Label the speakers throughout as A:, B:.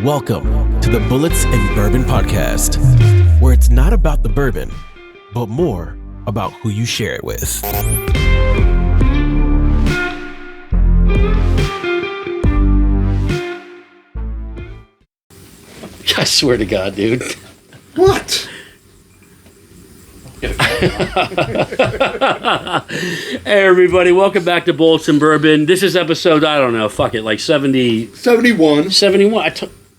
A: Welcome to the Bullits and Bourbon podcast, where it's not about the bourbon, but more about who you share it with.
B: I swear to God, dude.
C: What?
B: Hey, everybody. Welcome back to Bullits and Bourbon. This is episode, I don't know, fuck it, like
C: 71.
B: 71.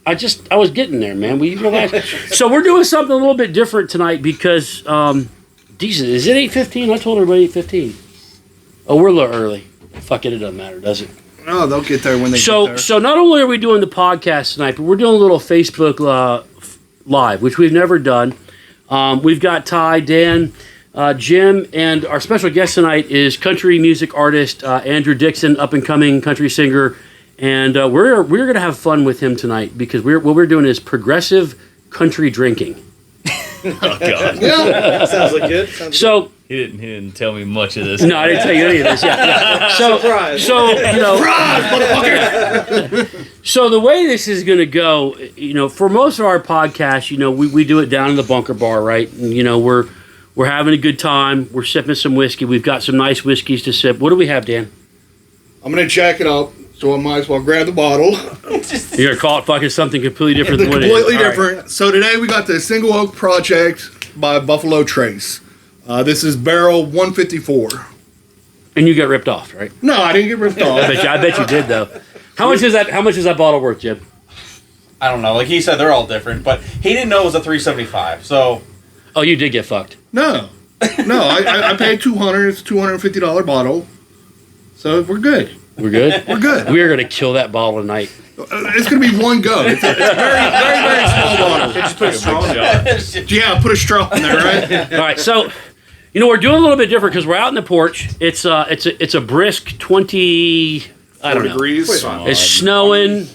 B: I was getting there, man. Will you relax? So we're doing something a little bit different tonight because, decent. Is it 8:15? I told everybody 8:15. Oh, we're a little early. Fuck it, it doesn't matter, does it?
C: Oh, they'll get there when they get there.
B: So not only are we doing the podcast tonight, but we're doing a little Facebook live, which we've never done. We've got Ty, Dan, Jim, and our special guest tonight is country music artist Andrew Dixon, up-and-coming country singer. And we're going to have fun with him tonight because what we're doing is progressive country drinking.
D: Oh, God.
C: Yeah, sounds like it.
D: He didn't tell me much of this.
B: No, I didn't tell you any of this. Yeah.
C: Surprise.
B: Surprise, motherfucker! So the way this is going to go, for most of our podcasts, we do it down in the bunker bar, right? And, we're having a good time. We're sipping some whiskey. We've got some nice whiskeys to sip. What do we have, Dan?
C: I'm going to jack it up, so I might as well grab the bottle.
B: You're going to call it fucking something completely different than what it is.
C: Completely different. Right. So today we got the Single Oak Project by Buffalo Trace. This is barrel 154.
B: And you got ripped off, right?
C: No, I didn't get ripped off.
B: I bet you did, though. How much is that bottle worth, Jim?
E: I don't know. Like he said, they're all different, but he didn't know it was a 375. So,
B: oh, you did get fucked.
C: No, I paid $200. It's a $250 bottle, so we're good.
B: We're good.
C: We're good.
B: We are going to kill that bottle tonight.
C: It's going to be one go. It's a very, very, very small bottle.
E: just put a straw in it.
C: Yeah, put a straw in there, right?
B: All right, so we're doing a little bit different because we're out in the porch. It's a brisk 20. I don't know.
C: Degrees.
B: It's snowing,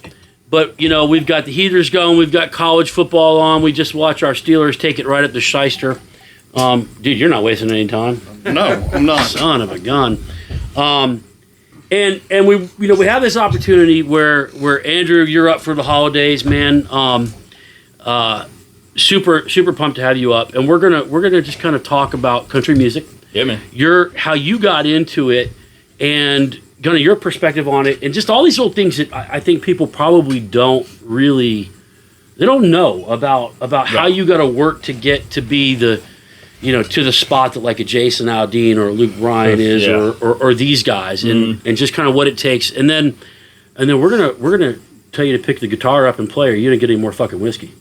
B: but we've got the heaters going. We've got college football on. We just watched our Steelers take it right up to Shyster. Dude, you're not wasting any time.
C: No, I'm not.
B: Son of a gun. And we have this opportunity where Andrew, you're up for the holidays, man. Super pumped to have you up, and we're gonna just kind of talk about country music.
D: Yeah, man.
B: How you got into it, and kind of your perspective on it, and just all these little things that I think people probably don't know about how you got to work to get to be the to the spot that like a Jason Aldean or Luke Bryan is, or these guys, and just kind of what it takes, and then we're gonna tell you to pick the guitar up and play, or you're gonna get any more fucking whiskey.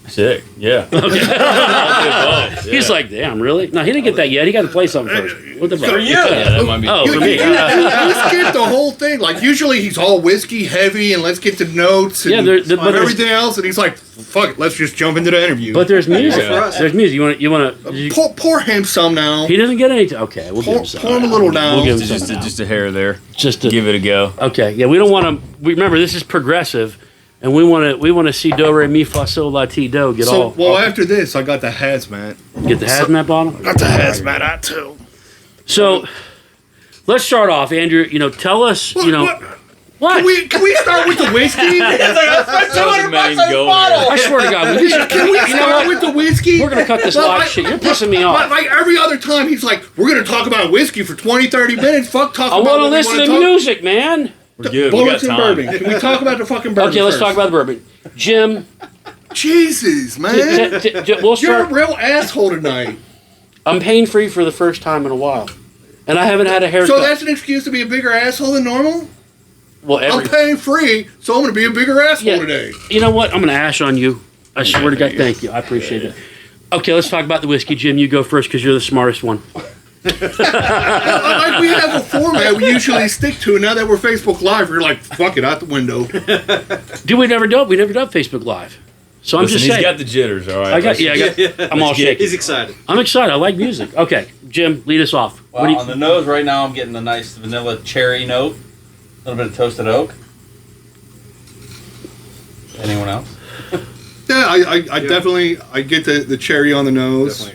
D: Sick. Yeah.
B: Okay. He's like, damn, really? No, he didn't get that yet. He got to play something first. What the fuck?
C: For you.
D: Yeah, that might be.
B: Oh, for me.
C: You skip the whole thing. Like usually he's all whiskey heavy, and let's get to notes and
B: but
C: everything else, and he's like, fuck it, let's just jump into the interview.
B: But there's music. There's music. You want to
C: pour him some now.
B: He doesn't get any. Okay, we'll give him some.
C: Pour him a little now.
B: We'll give him some
D: just a hair there.
B: Just to
D: give it a go.
B: Okay. Yeah, we don't want to. Remember, this is progressive. And we want to see do re mi fa sol la ti do get all.
C: Well, after this, I got the hazmat.
B: Get the hazmat bottle.
C: Got the hazmat out too.
B: So, let's start off, Andrew. Tell us. What?
C: Can we start with the whiskey?
E: It's like $200 on this bottle.
B: I swear to God,
C: can we start with the whiskey?
B: We're gonna cut this live shit. You're pissing me off.
C: Like every other time, he's like, "We're gonna talk about whiskey for 20, 30 minutes." Fuck talking
B: I
C: about.
B: want to listen to music, man.
D: We're good.
C: Bullits
D: We
C: and
D: got time.
C: bourbon. Can we talk about the fucking bourbon?
B: Okay, let's
C: first?
B: talk about the bourbon. Jim.
C: Jesus, man.
B: We'll start.
C: You're a real asshole tonight.
B: I'm pain free for the first time in a while, and I haven't had a haircut.
C: So that's an excuse to be a bigger asshole than normal?
B: Well,
C: I'm paying free, so I'm going to be a bigger asshole today.
B: You know what? I'm going to ash on you. I swear to God, thank you. I appreciate it. Okay, let's talk about the whiskey. Jim, you go first because you're the smartest one.
C: Like we have a format we usually stick to. Now that we're Facebook Live, we're like, fuck it, out the window.
B: Dude, we never done Facebook Live. So I'm just saying.
D: He's got the jitters, all right?
B: I'm all shaking.
F: He's excited.
B: I'm excited. I like music. Okay, Jim, lead us off.
E: Well, on the nose right now, I'm getting a nice vanilla cherry note. A little bit of toasted oak. Anyone else?
C: Yeah, I definitely get the cherry on the nose.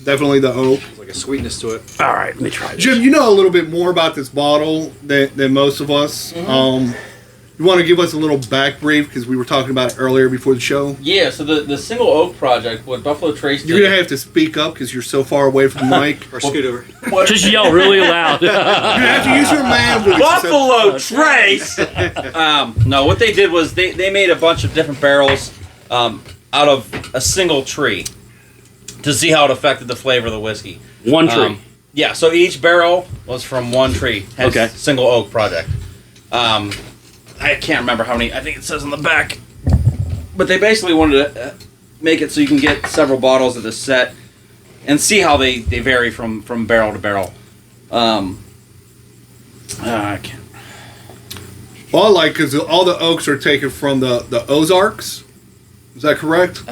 C: Definitely the oak.
F: There's like a sweetness to it.
B: All right, let me try this.
C: Jim, you know a little bit more about this bottle than most of us. You want to give us a little back brief because we were talking about it earlier before the show?
E: Yeah, so the single oak project, what Buffalo Trace did...
C: You're going to have to speak up because you're so far away from the mic.
F: Or scoot over.
B: Just yell really loud.
C: You're going to have to use your man voice.
E: Buffalo Trace! No, what they did was they made a bunch of different barrels out of a single tree to see how it affected the flavor of the whiskey.
B: One tree.
E: Yeah, so each barrel was from one tree. Hence,
B: Okay.
E: single oak project. I can't remember how many. I think it says on the back. But they basically wanted to make it so you can get several bottles of this set and see how they vary from barrel to barrel. I can't.
C: Well, I like because all the oaks are taken from the Ozarks. Is that correct?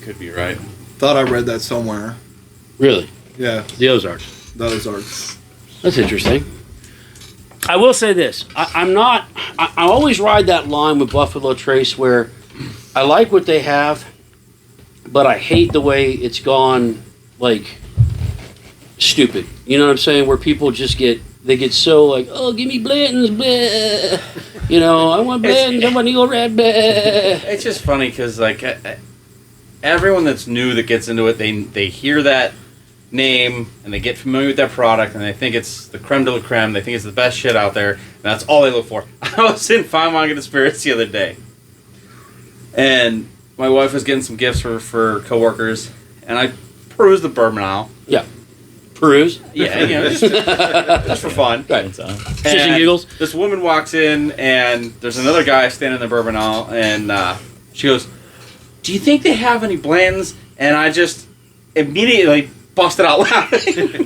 E: Could be right.
C: Thought I read that somewhere.
B: Really?
C: Yeah,
B: The Ozarks.
C: the Ozarks.
B: That's interesting. I will say this. I always ride that line with Buffalo Trace where I like what they have, but I hate the way it's gone, like, stupid. You know what I'm saying? Where people just get so like, oh, give me Blanton's, bleh. You know, I want Blanton's, I want Eagle Red, bleh.
E: It's just funny because, like, everyone that's new that gets into it, they hear that name and they get familiar with that product and they think it's the creme de la creme. They think it's the best shit out there, and that's all they look for. I was in Fine Wine and Spirits the other day, and my wife was getting some gifts for coworkers, and I perused the bourbon aisle.
B: Yeah. Peruse.
E: Yeah, you know, just for fun.
B: Right.
E: And
B: Fishing giggles.
E: this woman walks in, and there's another guy standing in the bourbon aisle, and she goes, "Do you think they have any blends?" And I just immediately busted out loud.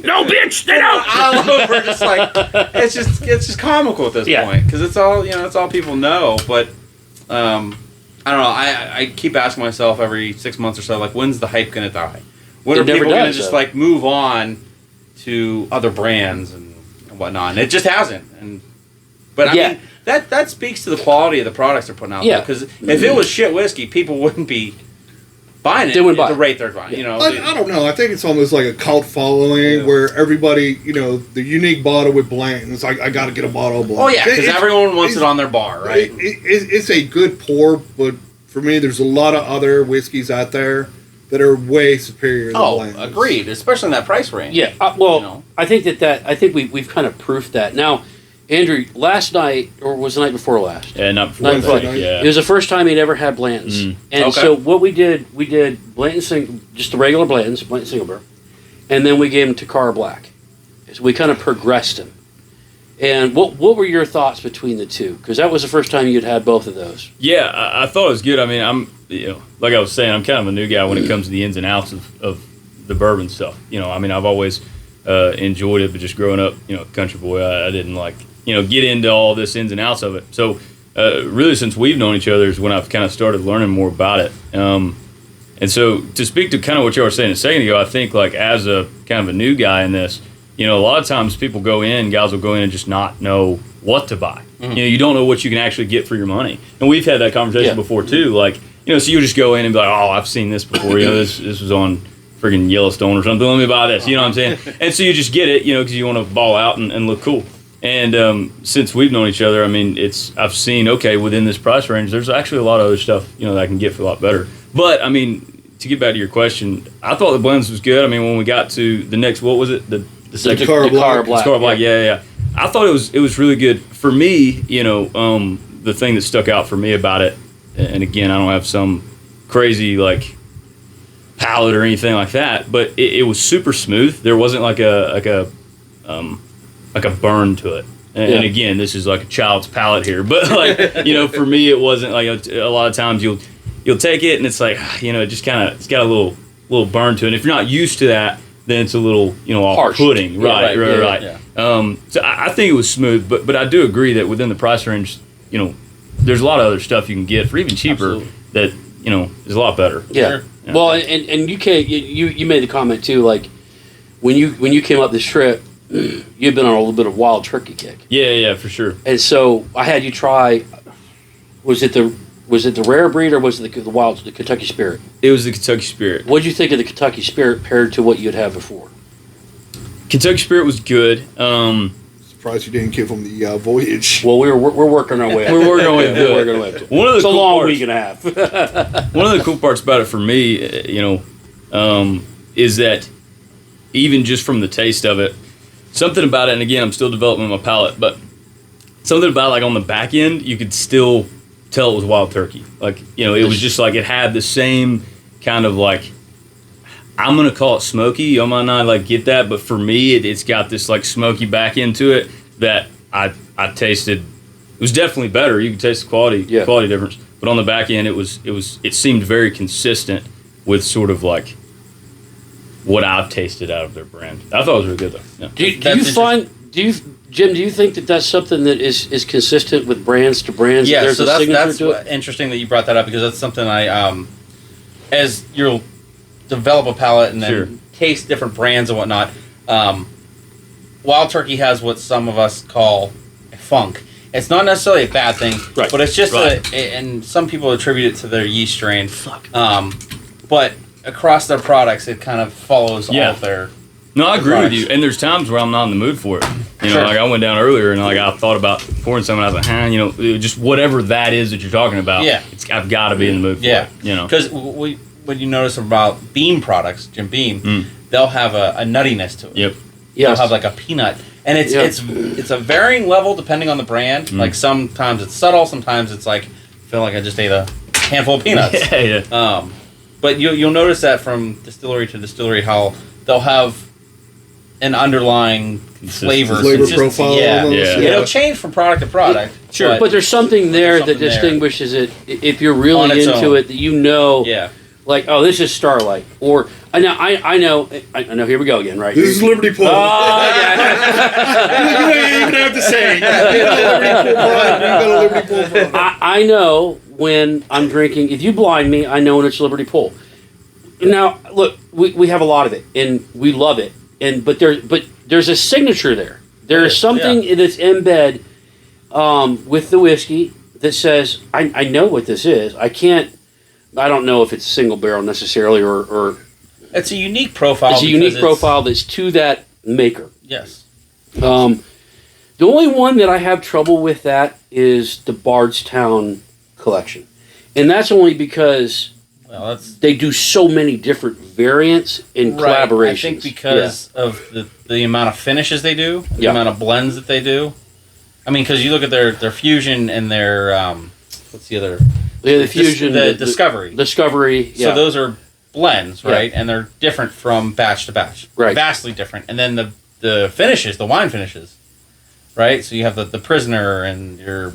B: No, bitch, they don't.
E: All over, just like it's just comical at this point because it's all people know. But I don't know. I keep asking myself every 6 months or so, like, when's the hype gonna die? When are people gonna just like move on to other brands and whatnot? And it just hasn't. But I mean, that speaks to the quality of the products they're putting out there. Because if it was shit whiskey, people wouldn't be buying it at the rate they're buying. You know,
C: I don't know. I think it's almost like a cult following where everybody, you know, the unique bottle with Blanton's, I got to get a bottle of Blanton.
E: Oh yeah, because everyone wants it on their bar, right?
C: It's a good pour, but for me, there's a lot of other whiskeys out there that are way superior than Blanton's.
E: Agreed, especially in that price range.
B: Yeah, I think I think we've kind of proofed that. Now, Andrew, last night, or was the night before last?
D: Yeah, not before.
B: Yeah. It was the first time he'd ever had Blanton's. And so what we did Blanton just the regular Blanton's, Blanton Single Barrel, and then we gave him Takara Black. So we kind of progressed him. And what were your thoughts between the two? Because that was the first time you'd had both of those.
D: Yeah, I thought it was good. I mean, like I was saying, I'm kind of a new guy when it comes to the ins and outs of the bourbon stuff. You know, I mean, I've always enjoyed it, but just growing up, you know, country boy, I didn't like, you know, get into all this ins and outs of it. So really, since we've known each other is when I've kind of started learning more about it. And so to speak to kind of what you were saying a second ago, I think like as a kind of a new guy in this, you know, a lot of times guys will go in and just not know what to buy. Mm-hmm. You know, you don't know what you can actually get for your money. And we've had that conversation before too. Like, you know, so you just go in and be like, oh, I've seen this before. You know, this was on friggin' Yellowstone or something. Let me buy this. You know what I'm saying? And so you just get it, you know, because you want to ball out and look cool. And since we've known each other, I mean, I've seen, okay, within this price range, there's actually a lot of other stuff, you know, that I can get for a lot better. But, I mean, to get back to your question, I thought the blends was good. I mean, when we got to the next, what was it? The second
B: Takara Black.
D: Yeah. I thought it was really good. For me, you know, the thing that stuck out for me about it, and again, I don't have some crazy, like, palate or anything like that, but it was super smooth. There wasn't like a burn to it. And again, this is like a child's palate here, but like, you know, for me, it wasn't like a lot of times you'll take it and it's like, you know, it just kind of, it's got a little burn to it. And if you're not used to that, then it's a little, you know, off-putting. Right.
E: Yeah.
D: So I think it was smooth, but I do agree that within the price range, you know, there's a lot of other stuff you can get for even cheaper that, you know, is a lot better.
B: Yeah. Sure. Yeah. Well, and you made the comment too, like when you came up this trip, you've been on a little bit of wild turkey kick.
D: Yeah, for sure.
B: And so I had you try. Was it the rare breed or was it the Kentucky Spirit?
D: It was the Kentucky Spirit.
B: What did you think of the Kentucky Spirit paired to what you'd had before?
D: Kentucky Spirit was good.
C: surprised you didn't give him the voyage.
B: Well, we're working our way.
D: We're working our way to do
B: We're
D: it.
B: working our way to it.
D: One of the
B: It's a
D: cool
B: long
D: parts-
B: week and a half.
D: One of the cool parts about it for me, is that even just from the taste of it, something about it, and again, I'm still developing my palate, but something about like on the back end, you could still tell it was wild turkey. Like, it was just like it had the same kind of like, I'm gonna call it smoky. You might not like get that, but for me, it's got this like smoky back end to it that I tasted. It was definitely better. You could taste the quality difference, but on the back end, it seemed very consistent with sort of like what I've tasted out of their brand. I thought it was really good though. Yeah.
B: Jim, do you think that that's something that is consistent with brands to brands?
E: Yeah,
B: There's
E: so
B: a
E: that's
B: signature to it?
E: interesting that you brought that up, because that's something I, as you'll develop a palate and then
D: Sure.
E: taste different brands and whatnot, Wild Turkey has what some of us call a funk. It's not necessarily a bad thing,
B: Right.
E: but it's just
D: Right.
E: and some people attribute it to their yeast strain. But across their products, it kind of follows all of their.
D: No, I agree with
E: products.
D: you. And there's times where I'm not in the mood for it.
E: Sure.
D: Like I went down earlier and like I thought about pouring something. I was like, just whatever that is that you're talking about.
E: Yeah.
D: I've got to be in the mood for
E: Yeah,
D: it.
E: because what you notice about Beam products, Jim Beam, they'll have a nuttiness to it.
D: Yep.
B: Yes.
E: They'll have like a peanut, and it's a varying level depending on the brand. Like sometimes it's subtle, sometimes it's like I feel like I just ate a handful of peanuts.
D: Yeah.
E: But you'll notice that from distillery to distillery how they'll have an underlying flavor consistency.
C: profile.
E: Yeah.
C: almost.
D: Yeah.
E: It'll change from product to product.
D: Sure.
B: But there's something there
E: something
B: that
E: there.
B: distinguishes it. If you're
E: On
B: really
E: its
B: into
E: own.
B: it, that you know,
E: Yeah.
B: like, oh, this is Starlight, or I know. Here we go again, right?
C: This is Liberty Pool.
B: Oh, yeah.
C: You don't even have to say it. You got a Liberty Pool product.
B: I know when I'm drinking. If you blind me, I know when it's Liberty Pool. Now, look, we have a lot of it, and we love it, but there's a signature there. There is something that's in bed with the whiskey that says, I know what this is. I don't know if it's single barrel necessarily, or
E: It's a unique profile.
B: it's a unique profile that's to that maker.
E: Yes.
B: The only one that I have trouble with that is the Bardstown collection, and that's only because
E: Well, that's
B: they do so many different variants and collaborations.
E: I think because of the amount of finishes they do, the amount of blends that they do. I mean, because you look at their fusion and their what's the other?
B: The fusion,
E: the Discovery.
B: Discovery.
E: So those are blends, right? And they're different from batch to batch.
B: Right.
E: Vastly different. And then the finishes, the wine finishes, right? So you have the Prisoner and your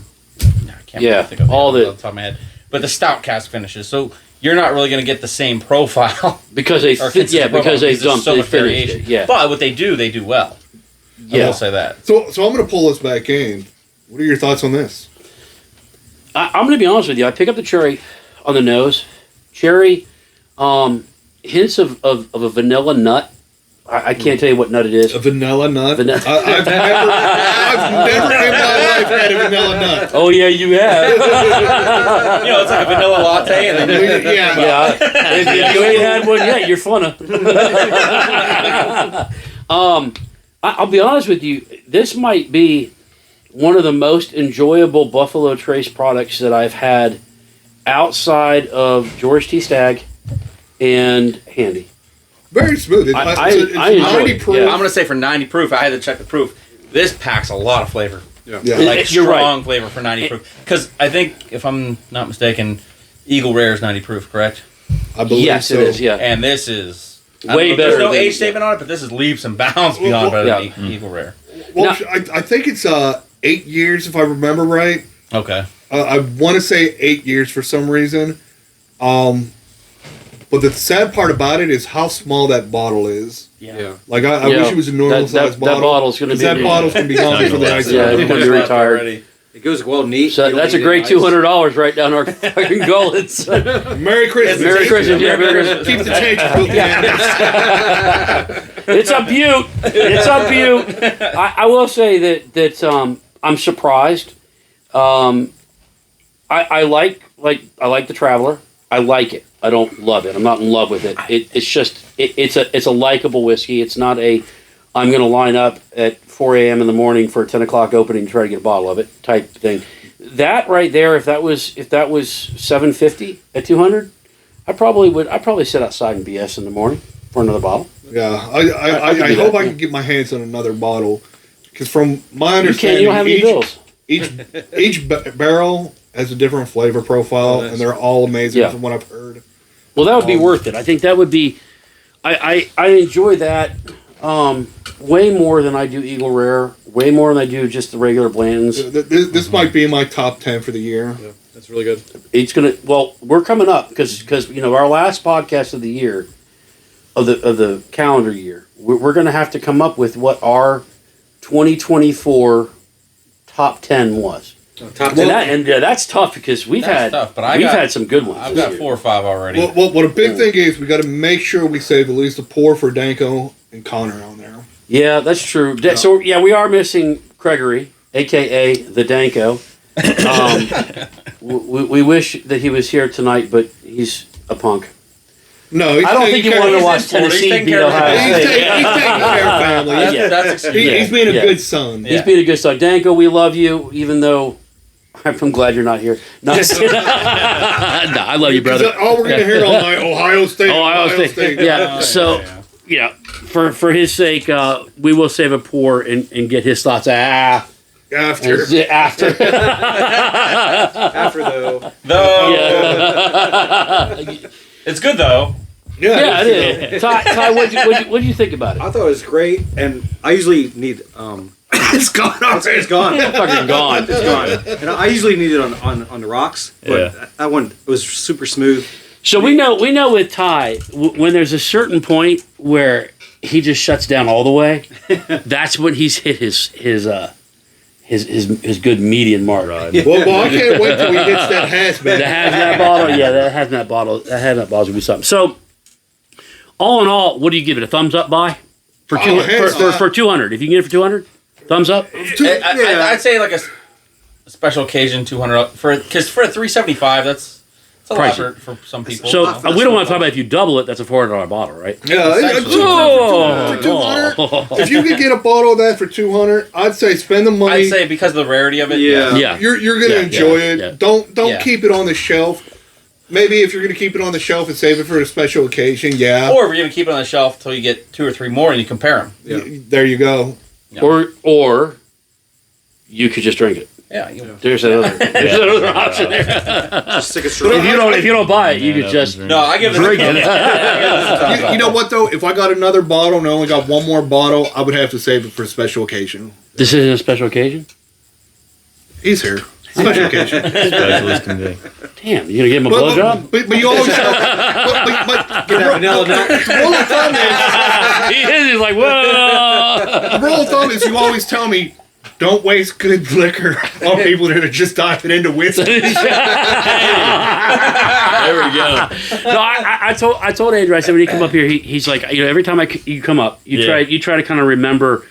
E: I can't really think of
B: all
E: off the top of my head, but the stout cask finishes. So you're not really going to get the same profile
B: because they
E: or
B: fit,
E: consistent
B: because
E: profile
B: they
E: there's
B: dumped
E: so
B: they
E: much
B: finished
E: variation.
B: it. Yeah,
E: But what they do well. I will say that.
C: So I'm going to pull us back in. What are your thoughts on this?
B: I'm going to be honest with you. I pick up the cherry on the nose. Cherry, hints of a vanilla nut. I can't tell you what nut it is.
C: A vanilla nut?
B: Vanilla.
C: I've never in my life had a vanilla nut.
B: Oh yeah, you have.
E: It's like a vanilla latte, and then
C: Yeah.
B: If you ain't had one yet, you're funna. I'll be honest with you. This might be one of the most enjoyable Buffalo Trace products that I've had outside of George T. Stagg and Handy.
C: Very smooth.
B: I
C: It's
B: enjoy
C: 90
B: it,
C: proof.
B: yeah.
E: I'm going to say for 90 proof, I had to check the proof. This packs a lot of flavor.
C: Yeah.
E: Like
B: You're right.
E: strong flavor for 90 proof. Because I think, if I'm not mistaken, Eagle Rare is 90 proof, correct?
C: I believe
B: Yes,
C: so.
B: it is. Yeah.
E: And this is
B: Way
E: There's
B: better
E: no
B: than-
E: age statement on it, but this is leaps and bounds beyond better
B: Yeah.
E: than Eagle Rare.
C: Well,
B: Now-
C: I think it's 8 years, if I remember right.
E: Okay.
C: I want to say 8 years for some reason. But the sad part about it is how small that bottle is.
E: Yeah.
C: Like, I
B: Yeah.
C: wish it was a normal size bottle.
B: That bottle's going to
C: 'cause
B: be
C: that bottle's going to be gone before the next
B: Yeah,
C: one.
B: it's going to be retired.
F: It goes well neat.
B: So
F: You don't
B: that's a
F: need
B: great
F: ice.
B: $200 right down our fucking gullets.
C: Merry Christmas.
B: Merry Christmas, yeah, Merry Christmas.
C: Keep the change, you filthy animals.
B: It's a beaut. It's a beaut. I will say that I'm surprised. I like the Traveler. I like it. I don't love it. I'm not in love with it. It's a likable whiskey. It's not a I'm going to line up at 4 a.m. in the morning for a 10 o'clock opening to try to get a bottle of it type thing. That right there, if that was $7.50 at 200, I'd probably sit outside and BS in the morning for another bottle.
C: Yeah, I hope I can get my hands on another bottle, because from my understanding,
B: you don't have any bills.
C: Each barrel has a different flavor profile, and they're all amazing from what I've heard.
B: Well, that would be worth it. I think that would be. I enjoy that way more than I do Eagle Rare. Way more than I do just the regular Blantons.
C: This might be in my top 10 for the year.
F: Yeah, that's really good.
B: It's gonna. Well, we're coming up because our last podcast of the year, of the calendar year, we're gonna have to come up with what our 2024 top 10 was.
F: Top
B: 10. That's tough because we've had some good ones.
E: I've got 4 or 5 already.
C: Well, what a big thing is, we got to make sure we save at least a pour for Danko and Connor on there.
B: Yeah, that's true. So we are missing Gregory, aka the Danko. We wish that he was here tonight, but he's a punk.
C: No,
B: I don't think he wanted to watch Tennessee beat Ohio State.
C: He's taking care of family. He's being a good son.
B: He's being a good son. Danko, we love you, even though I'm glad you're not here. No, I love you, brother.
C: All we're going to hear all night, Ohio State.
B: Ohio State. Yeah, so, for his sake, we will save a pour and get his thoughts.
C: After.
B: After
E: Though.
B: Yeah.
E: It's good, though.
B: Yeah, it is. Ty, what do you think about it?
F: I thought it was great, and I usually need...
C: It's gone already.
F: It's gone.
B: It's fucking gone.
F: It's gone. And I usually need it on the rocks, but that one, it was super smooth.
B: So we know with Ty, when there's a certain point where he just shuts down all the way, that's when he's hit his good median mark.
C: Well, I can't wait till he hits that hazmat.
B: The hazmat bottle, that hazmat bottle's gonna be something. So, all in all, what do you give it? A thumbs up by for 200? If you can get it for 200, thumbs up.
E: I'd say like a special occasion 200 because for a 375 that's a lot for some people.
B: So we don't want to talk about if you double it, that's a $400 bottle, right?
C: Yeah, for 200. If you could get a bottle of that for 200, I'd say spend the money.
E: I'd say because of the rarity of it.
B: Yeah.
C: You're gonna enjoy it. Yeah. Don't keep it on the shelf. Maybe if you're gonna keep it on the shelf and save it for a special occasion,
E: Or if you're gonna keep it on the shelf till you get 2 or 3 more and you compare them.
C: Yeah. There you go.
B: Yeah. Or you could just drink it.
E: Yeah,
B: there's another option there.
F: Just stick a straw.
B: If you don't buy it, you could just
E: I give it
B: drink it.
C: You know what though? If I got another bottle and I only got one more bottle, I would have to save it for a special occasion.
B: This isn't a special occasion?
C: He's here. Special occasion.
D: Specialist can be.
B: Damn, you gonna give him a blowjob?
C: But you always but
F: Get that vanilla nut.
C: the rule of thumb is
B: He's like, whoa.
C: the rule of thumb is you always tell me, don't waste good liquor on people that are just diving into whiskey.
B: There we go. No, I told Andrew, I said when he come up here, he's like, every time you come up, you try to kind of remember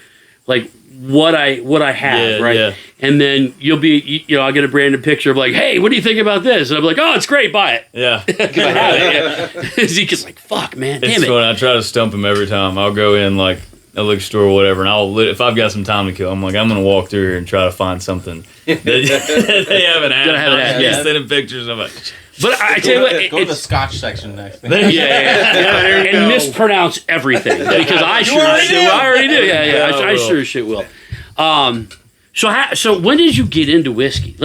B: like what I have, right? Yeah. And then you'll be, I'll get a branded picture of like, hey, what do you think about this? And I'm like, oh, it's great, buy it.
D: Yeah.
B: Because I have it. Zeke's like, fuck, man, damn it.
D: It's funny. I try to stump him every time. I'll go in like a liquor store or whatever, and if I've got some time to kill, I'm like, I'm gonna walk through here and try to find something that they haven't had.
B: Yeah.
D: Sending pictures of it.
B: But I tell you what,
E: go to the Scotch section next.
B: And mispronounce everything because I already do. Yeah. I sure as shit will. So when did you get into whiskey?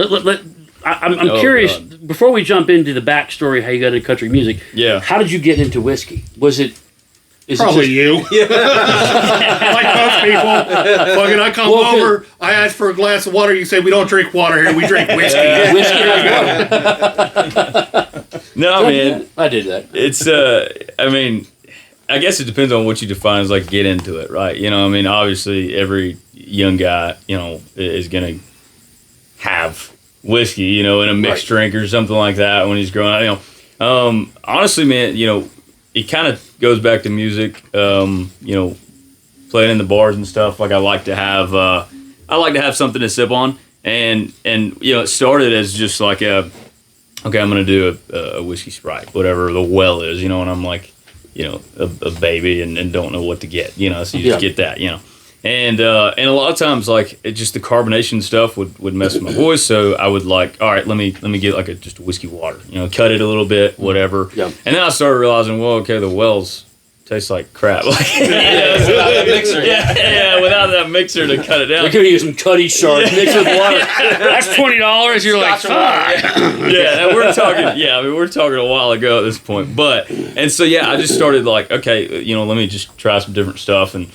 B: I'm curious.
D: God.
B: Before we jump into the backstory, how you got into country music.
D: Yeah.
B: How did you get into whiskey?
C: Probably you. Like most people. Fucking I come over, I ask for a glass of water, you say, we don't drink water here, we drink whiskey.
B: Whiskey has water.
D: No, man.
B: I did that.
D: It's, I guess it depends on what you define as like get into it, right? Obviously every young guy, is going to have whiskey, in a mixed drink or something like that when he's growing up, honestly, man, it kind of goes back to music, playing in the bars and stuff. Like I like to have something to sip on, and it started as just like I'm gonna do a whiskey Sprite, whatever the well is, and I'm like, a baby and don't know what to get, so you just get that, And a lot of times, like, it just the carbonation stuff would mess with my voice. So I would like, all right, let me get like just a whiskey water, cut it a little bit, whatever.
B: Yeah.
D: And then I started realizing, well, okay, the wells taste like crap. Like,
E: without that mixer.
D: Yeah, without that mixer to cut it down.
B: We're gonna use some Cuddy shards mixed with water. That's $20. You're like, fuck.
D: Yeah, and we're talking. Yeah, I mean, we're talking a while ago at this point. And so I just started like, okay, let me just try some different stuff and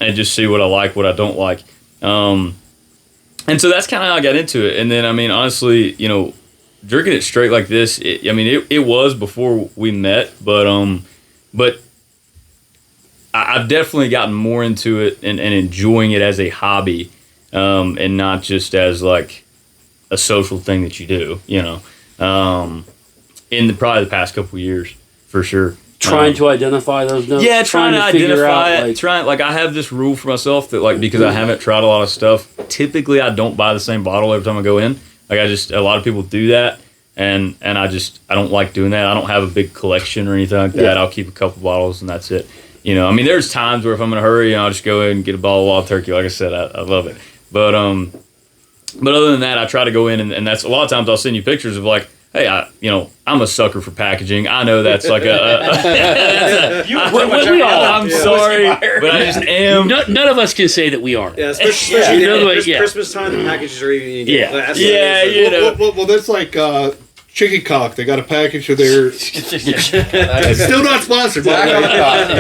D: just see what I like, what I don't like. And so that's kind of how I got into it. And then, I mean, honestly, drinking it straight like this, it was before we met, but I've definitely gotten more into it and enjoying it as a hobby, and not just as like a social thing that you do, in probably the past couple of years, for sure.
B: Trying to identify those notes.
D: Yeah, trying to identify it.
B: Like,
D: I have this rule for myself that like, because I haven't tried a lot of stuff, typically I don't buy the same bottle every time I go in. Like a lot of people do that, and I don't like doing that. I don't have a big collection or anything like that. Yeah. I'll keep a couple bottles and that's it. There's times where if I'm in a hurry, I'll just go in and get a bottle of Wild Turkey. Like I said, I love it. But other than that, I try to go in and that's a lot of times I'll send you pictures of like, hey, I'm a sucker for packaging. I know that's like I'm sorry, but I just am.
B: None of us can say that we aren't.
F: Yeah, especially Christmas time, the packages are even.
C: Well, that's like chicken cock. They got a package of their. It's still not sponsored. But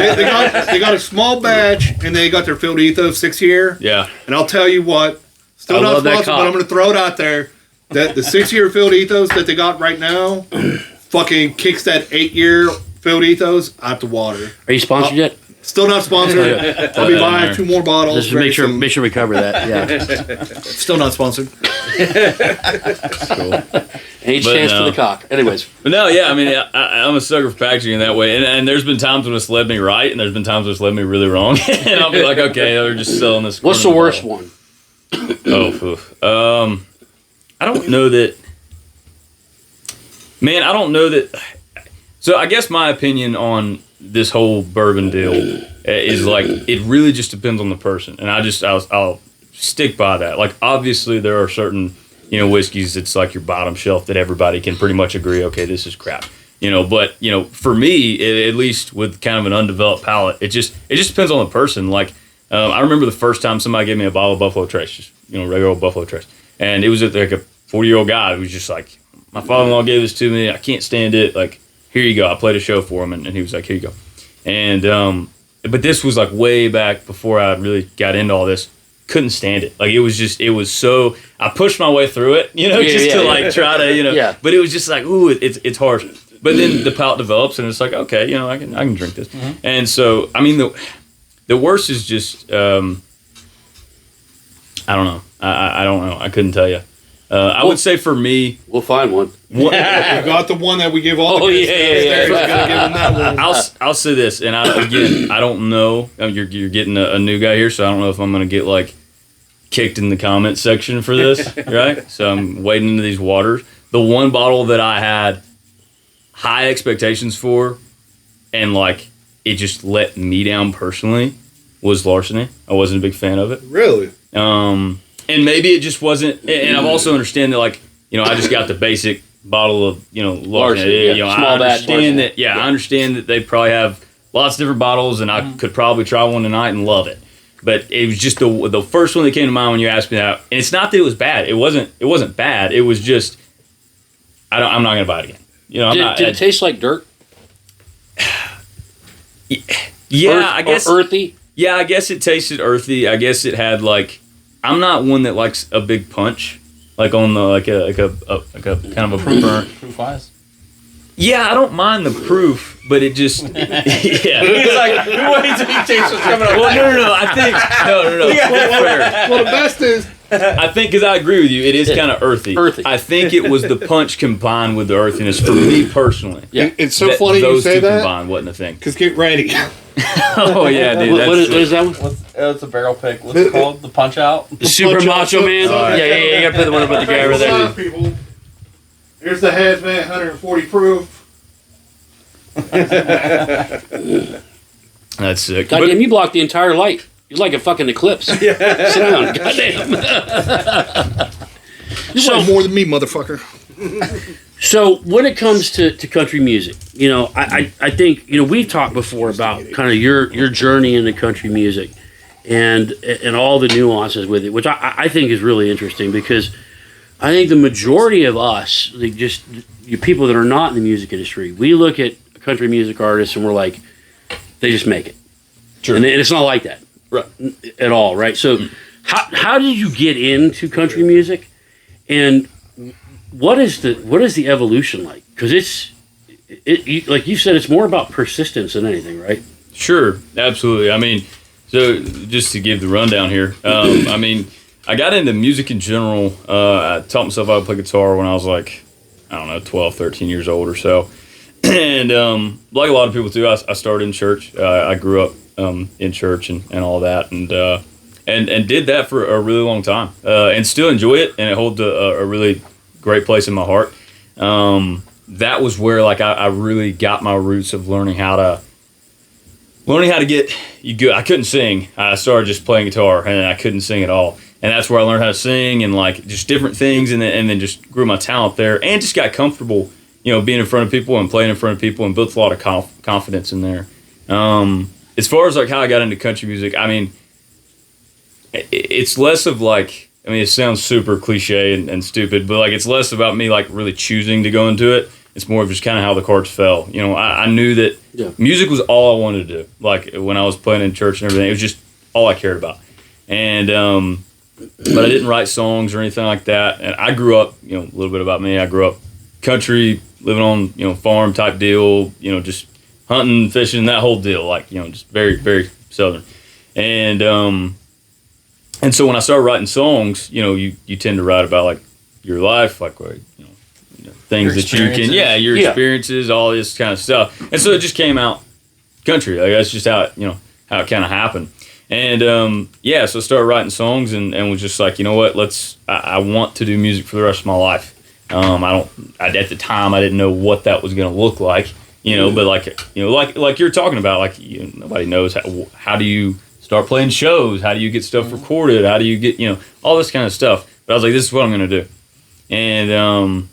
C: they got a small batch, and they got their Field Ethos 6-year.
D: Yeah,
C: and I'll tell you what, still not sponsored, but I'm going to throw it out there. That the 6-year Field Ethos that they got right now fucking kicks that 8-year Field Ethos out the water.
B: Are you sponsored yet?
C: Still not sponsored. I'll be buying 2 more bottles.
B: Just make sure we cover that. Yeah.
C: Still not sponsored.
B: Cool. Any chance for the cock. Anyways.
D: But no, yeah, I mean, I'm a sucker for packaging in that way. And there's been times when it's led me right, and there's been times when it's led me really wrong. And I'll be like, okay, they're just selling this.
B: What's the worst one?
D: I don't know that. Man, I don't know that. So I guess my opinion on this whole bourbon deal is like, it really just depends on the person, and I'll stick by that. Like, obviously there are certain whiskeys that's like your bottom shelf that everybody can pretty much agree, okay, this is crap. But for me, at least with kind of an undeveloped palate, it just depends on the person. Like, I remember the first time somebody gave me a bottle of Buffalo Trace, just regular old Buffalo Trace, and it was like a 40-year-old guy who was just like, my father-in-law gave this to me, I can't stand it, like, here you go. I played a show for him, and he was like, here you go. And but this was like way back before I really got into all this. Couldn't stand it. Like, it was so, I pushed my way through it, try to, but it was just like, ooh, it's harsh. But then the palate develops, and it's like, okay, I can drink this. Mm-hmm. And so, I mean, the worst is just, I don't know. I don't know. I couldn't tell you. I would say for me,
B: we'll find one.
C: We got the one that we give all.
D: I'll say this, and I don't know. You're getting a new guy here, so I don't know if I'm going to get like kicked in the comment section for this, right? So I'm wading into these waters. The one bottle that I had high expectations for, and like it just let me down personally, was Larceny. I wasn't a big fan of it.
C: Really?
D: And maybe it just wasn't. And I've also understand that, like, I just got the basic bottle of, Larceny.
B: Small batch.
D: I understand that they probably have lots of different bottles, and I could probably try one tonight and love it. But it was just the first one that came to mind when you asked me that. And it's not that it was bad. It wasn't bad. It was just, I'm not gonna buy it again.
B: Did it taste like dirt?
D: Yeah, I guess.
B: Or earthy.
D: Yeah, I guess it tasted earthy. I guess it had like. I'm not one that likes a big punch, like on the like a kind of a
E: proof wise.
C: Yeah, I don't mind the proof, but it just
E: He's like, wait until he tastes what's coming up.
D: Well, no. I think no.
C: Fair. Well, the best is.
D: I think, because I agree with you, it is kind of earthy. I think it was the punch combined with the earthiness for me personally.
C: Yeah, it's so funny you say that. Those two
D: combined wasn't a thing.
C: Because get ready.
D: Oh yeah, dude.
B: What is that one?
E: It's a barrel pick. What's it called? The Punch Out.
B: The Super Macho Man. Yeah. You gotta put the one up with the guy over there.
C: People. Here's the Hazmat 140 proof.
D: That's sick.
B: Goddamn, you blocked the entire light. You're like a fucking eclipse. Sit down. Goddamn.
C: You weigh more than me, motherfucker.
B: So when it comes to country music, you know, I think, you know, we've talked before about kind of your journey into country music and all the nuances with it, which I think is really interesting, because I think the majority of us, just you people that are not in the music industry, we look at country music artists and we're like, they just make it.
D: Sure.
B: And it's not like that, right, at all, right? So how did you get into country music, and what is the evolution like? Because it's like you said, it's more about persistence than anything, right?
D: Sure, absolutely. I mean, so just to give the rundown here, I mean, I got into music in general. I taught myself how to play guitar when I was like, I don't know, 12, 13 years old or so. And like a lot of people too, I started in church. I grew up in church and all that, and did that for a really long time, and still enjoy it, and it holds a really great place in my heart. That was where like I really got my roots of learning how to get you good. I couldn't sing. I started just playing guitar, and I couldn't sing at all. And that's where I learned how to sing and like just different things, and then just grew my talent there, and just got comfortable, you know, being in front of people and playing in front of people, and built a lot of confidence in there. As far as like how I got into country music, I mean, it's less of like, I mean, it sounds super cliche and stupid, but like it's less about me like really choosing to go into it. It's more of just kind of how the cards fell. You know, I knew that music was all I wanted to do. Like when I was playing in church and everything, it was just all I cared about. And but I didn't write songs or anything like that. And I grew up, you know, a little bit about me. I grew up country, living on, you know, farm type deal, you know, just hunting, fishing, that whole deal. Like, you know, just very, very southern. And so when I started writing songs, you know, you tend to write about like your life, like, you know things that you can, your experiences, all this kind of stuff. And so it just came out country. Like that's just how it, you know, how it kind of happened. And so I started writing songs and was just like, you know what, I want to do music for the rest of my life. At the time I didn't know what that was going to look like, you know, but like, you know, like you're talking about, like, you know, nobody knows how do you start playing shows, how do you get stuff recorded, how do you get, you know, all this kind of stuff. But I was like, this is what I'm going to do. And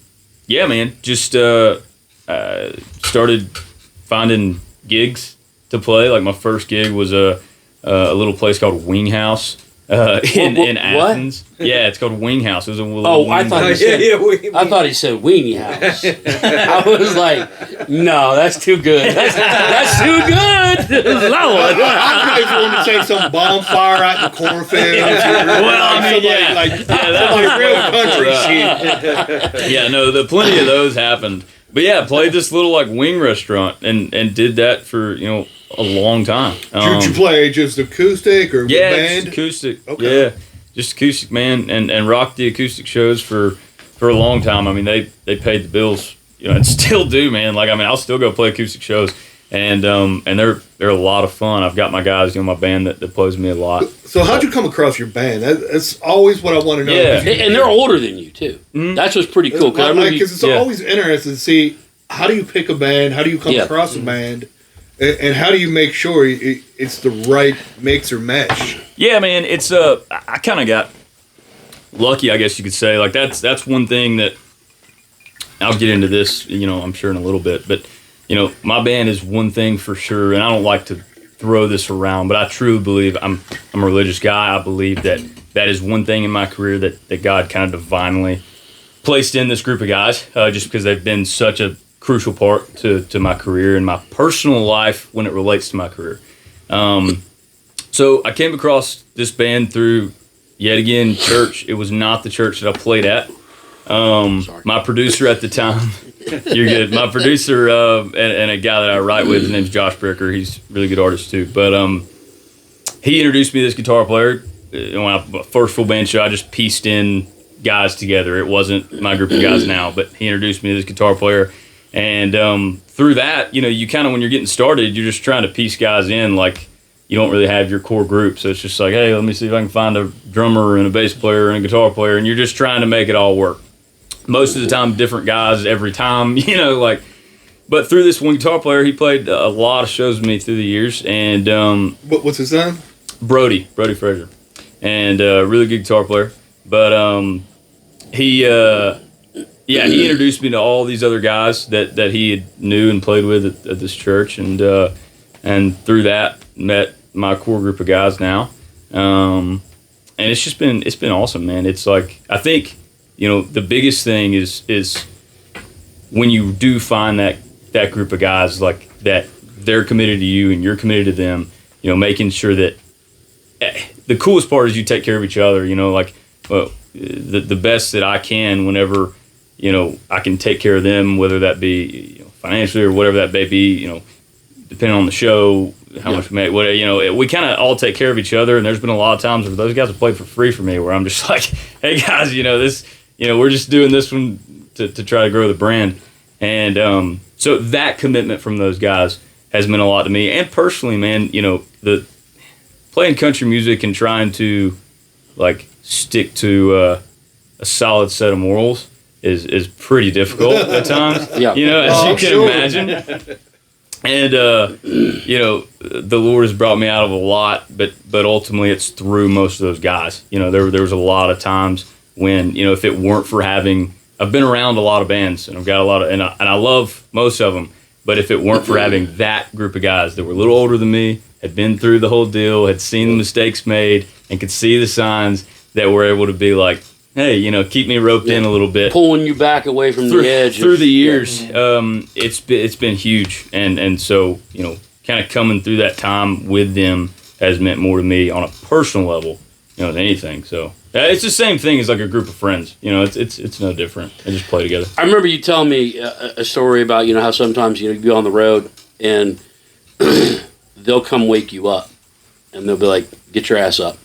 D: just started finding gigs to play. Like my first gig was a little place called Wing House in Athens. Yeah, it's called Wing House. It was a little
B: I thought he said Weenie House. I was like, no, that's too good. That's too good.
C: I was going to say some bonfire out in the cornfield.
D: Well, I mean,
C: that's real country shit.
D: Yeah, no, plenty of those happened. But yeah, played this little like wing restaurant and did that for, you know, a long time.
C: Did you play just acoustic or band?
D: Just acoustic. Okay. Yeah, just acoustic, man, and rocked the acoustic shows for a long time. I mean, they paid the bills, you know, and still do, man. Like, I mean, I'll still go play acoustic shows, and they're a lot of fun. I've got my guys, you know, my band that plays me a lot.
C: So how'd you come across your band? That's always what I want to know.
B: Yeah, and they're older than you too. Mm-hmm. That's what's pretty cool.
C: Because it's always interesting to see how do you pick a band, how do you come across a band. And how do you make sure it's the right mix or match? Yeah,
D: man, it's I kind of got lucky, I guess you could say. Like that's one thing that I'll get into this, you know, I'm sure in a little bit. But you know, my band is one thing for sure, and I don't like to throw this around, but I truly believe I'm a religious guy. I believe that is one thing in my career that God kind of divinely placed in this group of guys, just because they've been such a crucial part to my career and my personal life when it relates to my career. So I came across this band through, yet again, church. It was not the church that I played at. My producer at the time, you're good. My producer and a guy that I write with, his name's Josh Bricker. He's a really good artist too. But he introduced me to this guitar player. When my first full band show, I just pieced in guys together. It wasn't my group of guys now, but he introduced me to this guitar player. And through that, you know, you kind of, when you're getting started, you're just trying to piece guys in. Like, you don't really have your core group. So it's just like, hey, let me see if I can find a drummer and a bass player and a guitar player. And you're just trying to make it all work. Most of the time, different guys every time, you know, like. but through this one guitar player, he played a lot of shows with me through the years. And
C: what's his name?
D: Brody Frazier, and really good guitar player. But he introduced me to all these other guys that he knew and played with at this church, and through that met my core group of guys now. And it's been awesome, man. It's like, I think, the biggest thing is when you do find that group of guys, like that, they're committed to you and you're committed to them, making sure that the coolest part is you take care of each other, the best that I can whenever, I can take care of them, whether that be financially or whatever that may be, depending on the show, how much we make, whatever, we kind of all take care of each other. And there's been a lot of times where those guys have played for free for me, where I'm just like, hey guys, this, we're just doing this one to try to grow the brand. And so that commitment from those guys has meant a lot to me. And personally, man, the playing country music and trying to like stick to a solid set of morals is pretty difficult at times. Yeah. As you can imagine. And the Lord has brought me out of a lot, but ultimately it's through most of those guys. There was a lot of times when, if it weren't for having, I've been around a lot of bands and I've got a lot of, and I love most of them, but if it weren't for having that group of guys that were a little older than me, had been through the whole deal, had seen the mistakes made, and could see the signs, that were able to be like, hey, keep me roped in a little bit,
B: pulling you back away from the edge
D: through the years. It's been huge, and so kind of coming through that time with them has meant more to me on a personal level, than anything. So it's the same thing as like a group of friends. It's no different. They just play together.
B: I remember you telling me a story about how sometimes you be on the road and they'll come wake you up and they'll be like, get your ass up.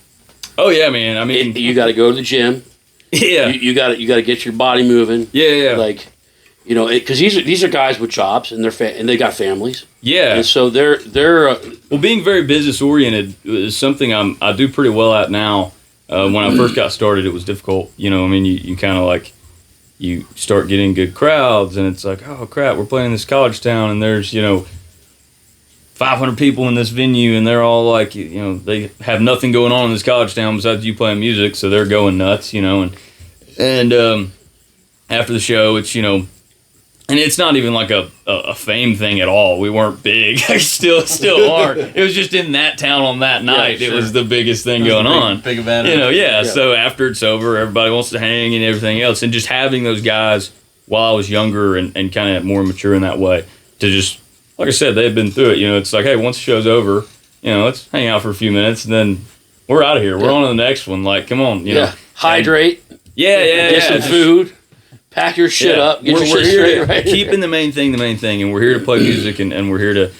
D: Oh yeah, man. I mean,
B: you got to go to the gym.
D: Yeah,
B: you got to get your body moving.
D: Yeah.
B: Like, because these are guys with jobs and and they got families.
D: Yeah,
B: and so they're
D: well, being very business oriented is something I do pretty well at now. When I first got started, it was difficult. You kind of like, you start getting good crowds, and it's like, oh crap, we're playing in this college town, and there's 500 people in this venue, and they're all like, they have nothing going on in this college town besides you playing music, so they're going nuts, and after the show, it's and it's not even like a fame thing at all. We weren't big, still aren't. It was just in that town on that night. Yeah, sure. It was the biggest thing going on.
E: Big event.
D: Yeah. So after it's over, everybody wants to hang and everything else, and just having those guys while I was younger and kind of more mature in that way, to just, like I said, they've been through it. It's like, hey, once the show's over, let's hang out for a few minutes, and then we're out of here. We're on to the next one. Like, come on,
B: hydrate.
D: Get
B: some food. Pack your shit up. Get your shit straight. Right?
D: Keeping the main thing, and we're here to play music, and we're here to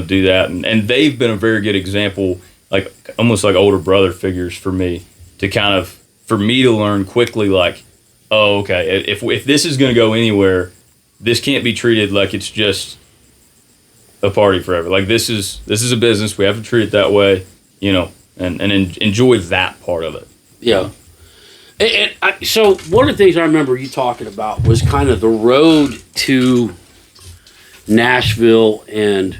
D: do that. And they've been a very good example, like almost like older brother figures for me, to kind of, for me to learn quickly, like, oh, okay, if this is going to go anywhere, this can't be treated like it's just a party forever. Like, this is a business. We have to treat it that way, and enjoy that part of it.
B: Yeah. So one of the things I remember you talking about was kind of the road to Nashville and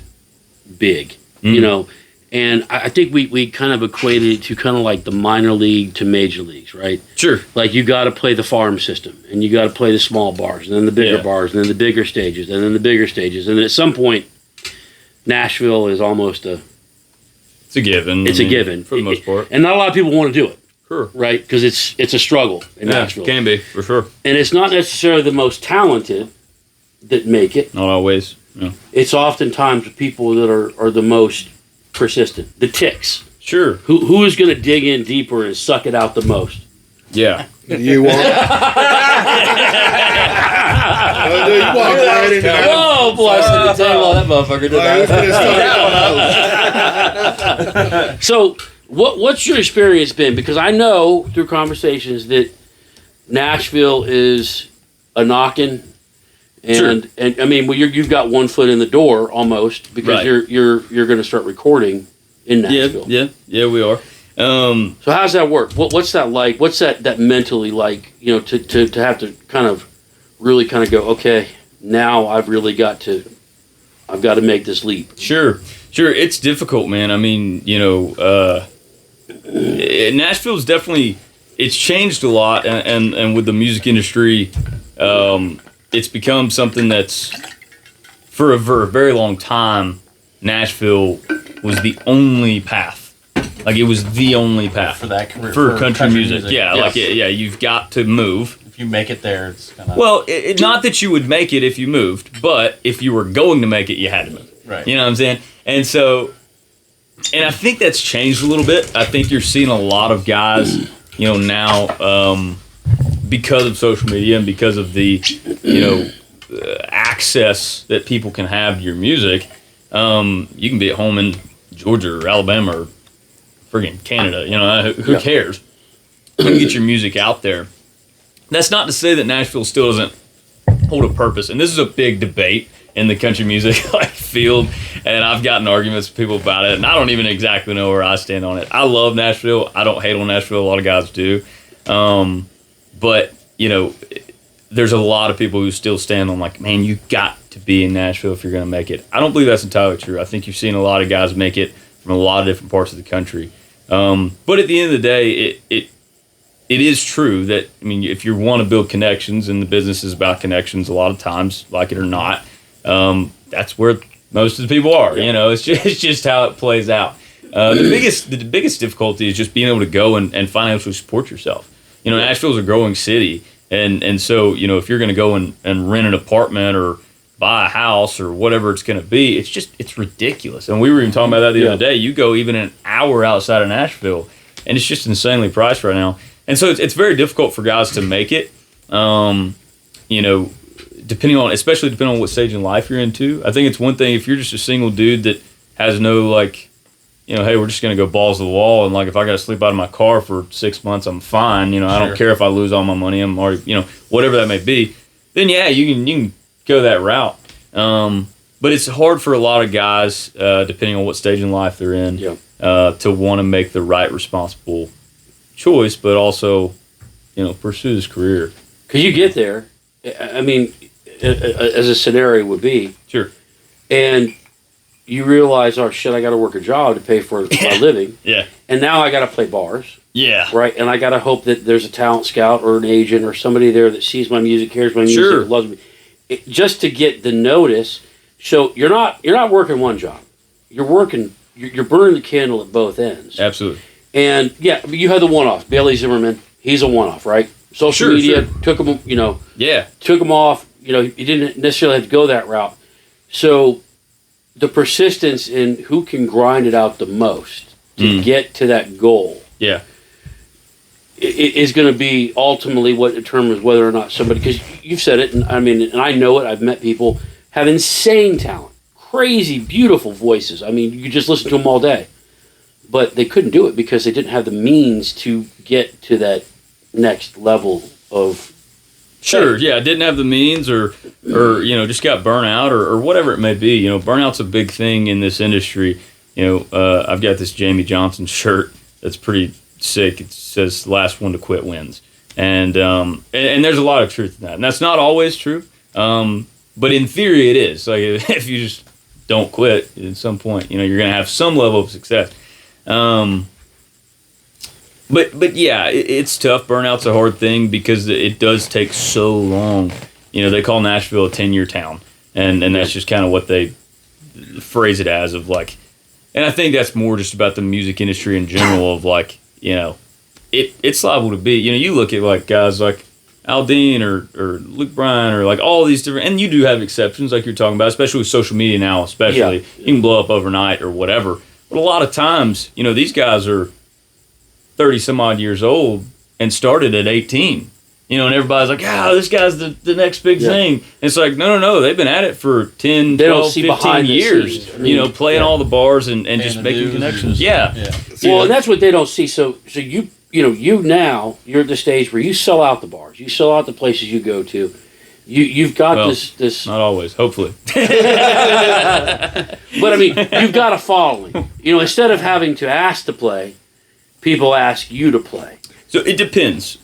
B: big, and I think we kind of equated it to kind of like the minor league to major leagues, right?
D: Sure.
B: Like, you got to play the farm system, and you got to play the small bars, and then the bigger bars, and then the bigger stages, and then the bigger stages, and at some point, Nashville is almost
D: it's a given.
B: It's a given
D: for the most part,
B: and not a lot of people want to do it.
D: Sure.
B: Right? Because it's a struggle in Nashville.
D: It can be, for sure.
B: And it's not necessarily the most talented that make it.
D: Not always. No.
B: It's oftentimes the people that are the most persistent. The ticks.
D: Sure.
B: Who is going to dig in deeper and suck it out the most?
D: Yeah.
C: You want? You walk right into that.
B: Whoa, bless the table on that motherfucker. So, what's your experience been? Because I know through conversations that Nashville is a knocking, and
D: sure.
B: and I mean, well, you've got one foot in the door almost, because
D: right.
B: you're going to start recording in Nashville.
D: Yeah, we are.
B: So how's that work? What's that like? What's that mentally like? To have to kind of really kind of go, okay, now I've really got to I've got to make this leap.
D: Sure. It's difficult, man. I mean, Nashville's definitely, it's changed a lot, and with the music industry, it's become something that's, for a very long time, Nashville was the only path. Like, it was the only path
G: for that career,
D: for country music. Yeah,
G: Yes.
D: You've got to move.
G: If you make it there, it's gonna.
D: Well, not that you would make it if you moved, but if you were going to make it, you had to move.
G: Right.
D: You know what I'm saying? And so, and I think that's changed a little bit. I think you're seeing a lot of guys, now, because of social media and because of the, access that people can have to your music. You can be at home in Georgia or Alabama or friggin' Canada. Who cares? You can get your music out there. That's not to say that Nashville still doesn't hold a purpose. And this is a big debate in the country music field. And I've gotten arguments with people about it. And I don't even exactly know where I stand on it. I love Nashville. I don't hate on Nashville. A lot of guys do. But, there's a lot of people who still stand on man, you got to be in Nashville if you're going to make it. I don't believe that's entirely true. I think you've seen a lot of guys make it from a lot of different parts of the country. But at the end of the day, it is true that, if you want to build connections, and the business is about connections a lot of times, like it or not, that's where most of the people are. It's just how it plays out. The biggest difficulty is just being able to go and financially support yourself. Nashville's a growing city, and so, if you're going to go and rent an apartment or buy a house or whatever it's going to be, it's ridiculous. And we were even talking about that the other day. You go even an hour outside of Nashville, and it's just insanely priced right now. And so it's very difficult for guys to make it, especially depending on what stage in life you're into. I think it's one thing if you're just a single dude that has no, hey, we're just going to go balls to the wall, and, if I got to sleep out of my car for 6 months, I'm fine. I don't care if I lose all my money. I'm already, whatever that may be. Then, yeah, you can go that route. But it's hard for a lot of guys, depending on what stage in life they're in, to want to make the right, responsible choice, but also, pursue this career.
B: Because you get there, as a scenario would be.
D: Sure.
B: And you realize, oh, shit, I got to work a job to pay for my living.
D: Yeah.
B: And now I got to play bars.
D: Yeah.
B: Right? And I got to hope that there's a talent scout or an agent or somebody there that sees my music, hears my music,
D: sure.
B: loves me. Just to get the notice. So you're not working one job. You're burning the candle at both ends.
D: Absolutely.
B: And yeah, you had the one-off. Bailey Zimmerman, he's a one-off, right? Social media took him, took him off. You didn't necessarily have to go that route. So the persistence in who can grind it out the most to get to that goal.
D: Yeah.
B: Is going to be ultimately what determines whether or not somebody, because you've said it, and I know it. I've met people have insane talent, crazy, beautiful voices. You could just listen to them all day. But they couldn't do it because they didn't have the means to get to that next level of.
D: Sure, yeah, didn't have the means, or just got burnt out, or whatever it may be. Burnout's a big thing in this industry. I've got this Jamie Johnson shirt that's pretty sick. It says "Last one to quit wins," and there's a lot of truth in that. And that's not always true, but in theory it is. Like, if you just don't quit at some point, you're going to have some level of success. But yeah, it's tough. Burnout's a hard thing because it does take so long. They call Nashville a 10-year town, and that's just kind of what they phrase it as, of and I think that's more just about the music industry in general of it's liable to be. You look at guys like Aldine or Luke Bryan or all these different, and you do have exceptions like you're talking about, especially with social media now, especially. Yeah. You can blow up overnight or whatever. But a lot of times, these guys are 30 some odd years old and started at 18. And everybody's like, this guy's the next big thing. And it's no, they've been at it for 10, 12, 15 years, playing all the bars and just making connections. Yeah.
B: Well, and that's what they don't see. So you now, you're at the stage where you sell out the bars. You sell out the places you go to. You've got this.
D: Not always, hopefully.
B: But you've got a following. Instead of having to ask to play, people ask you to play.
D: So it depends.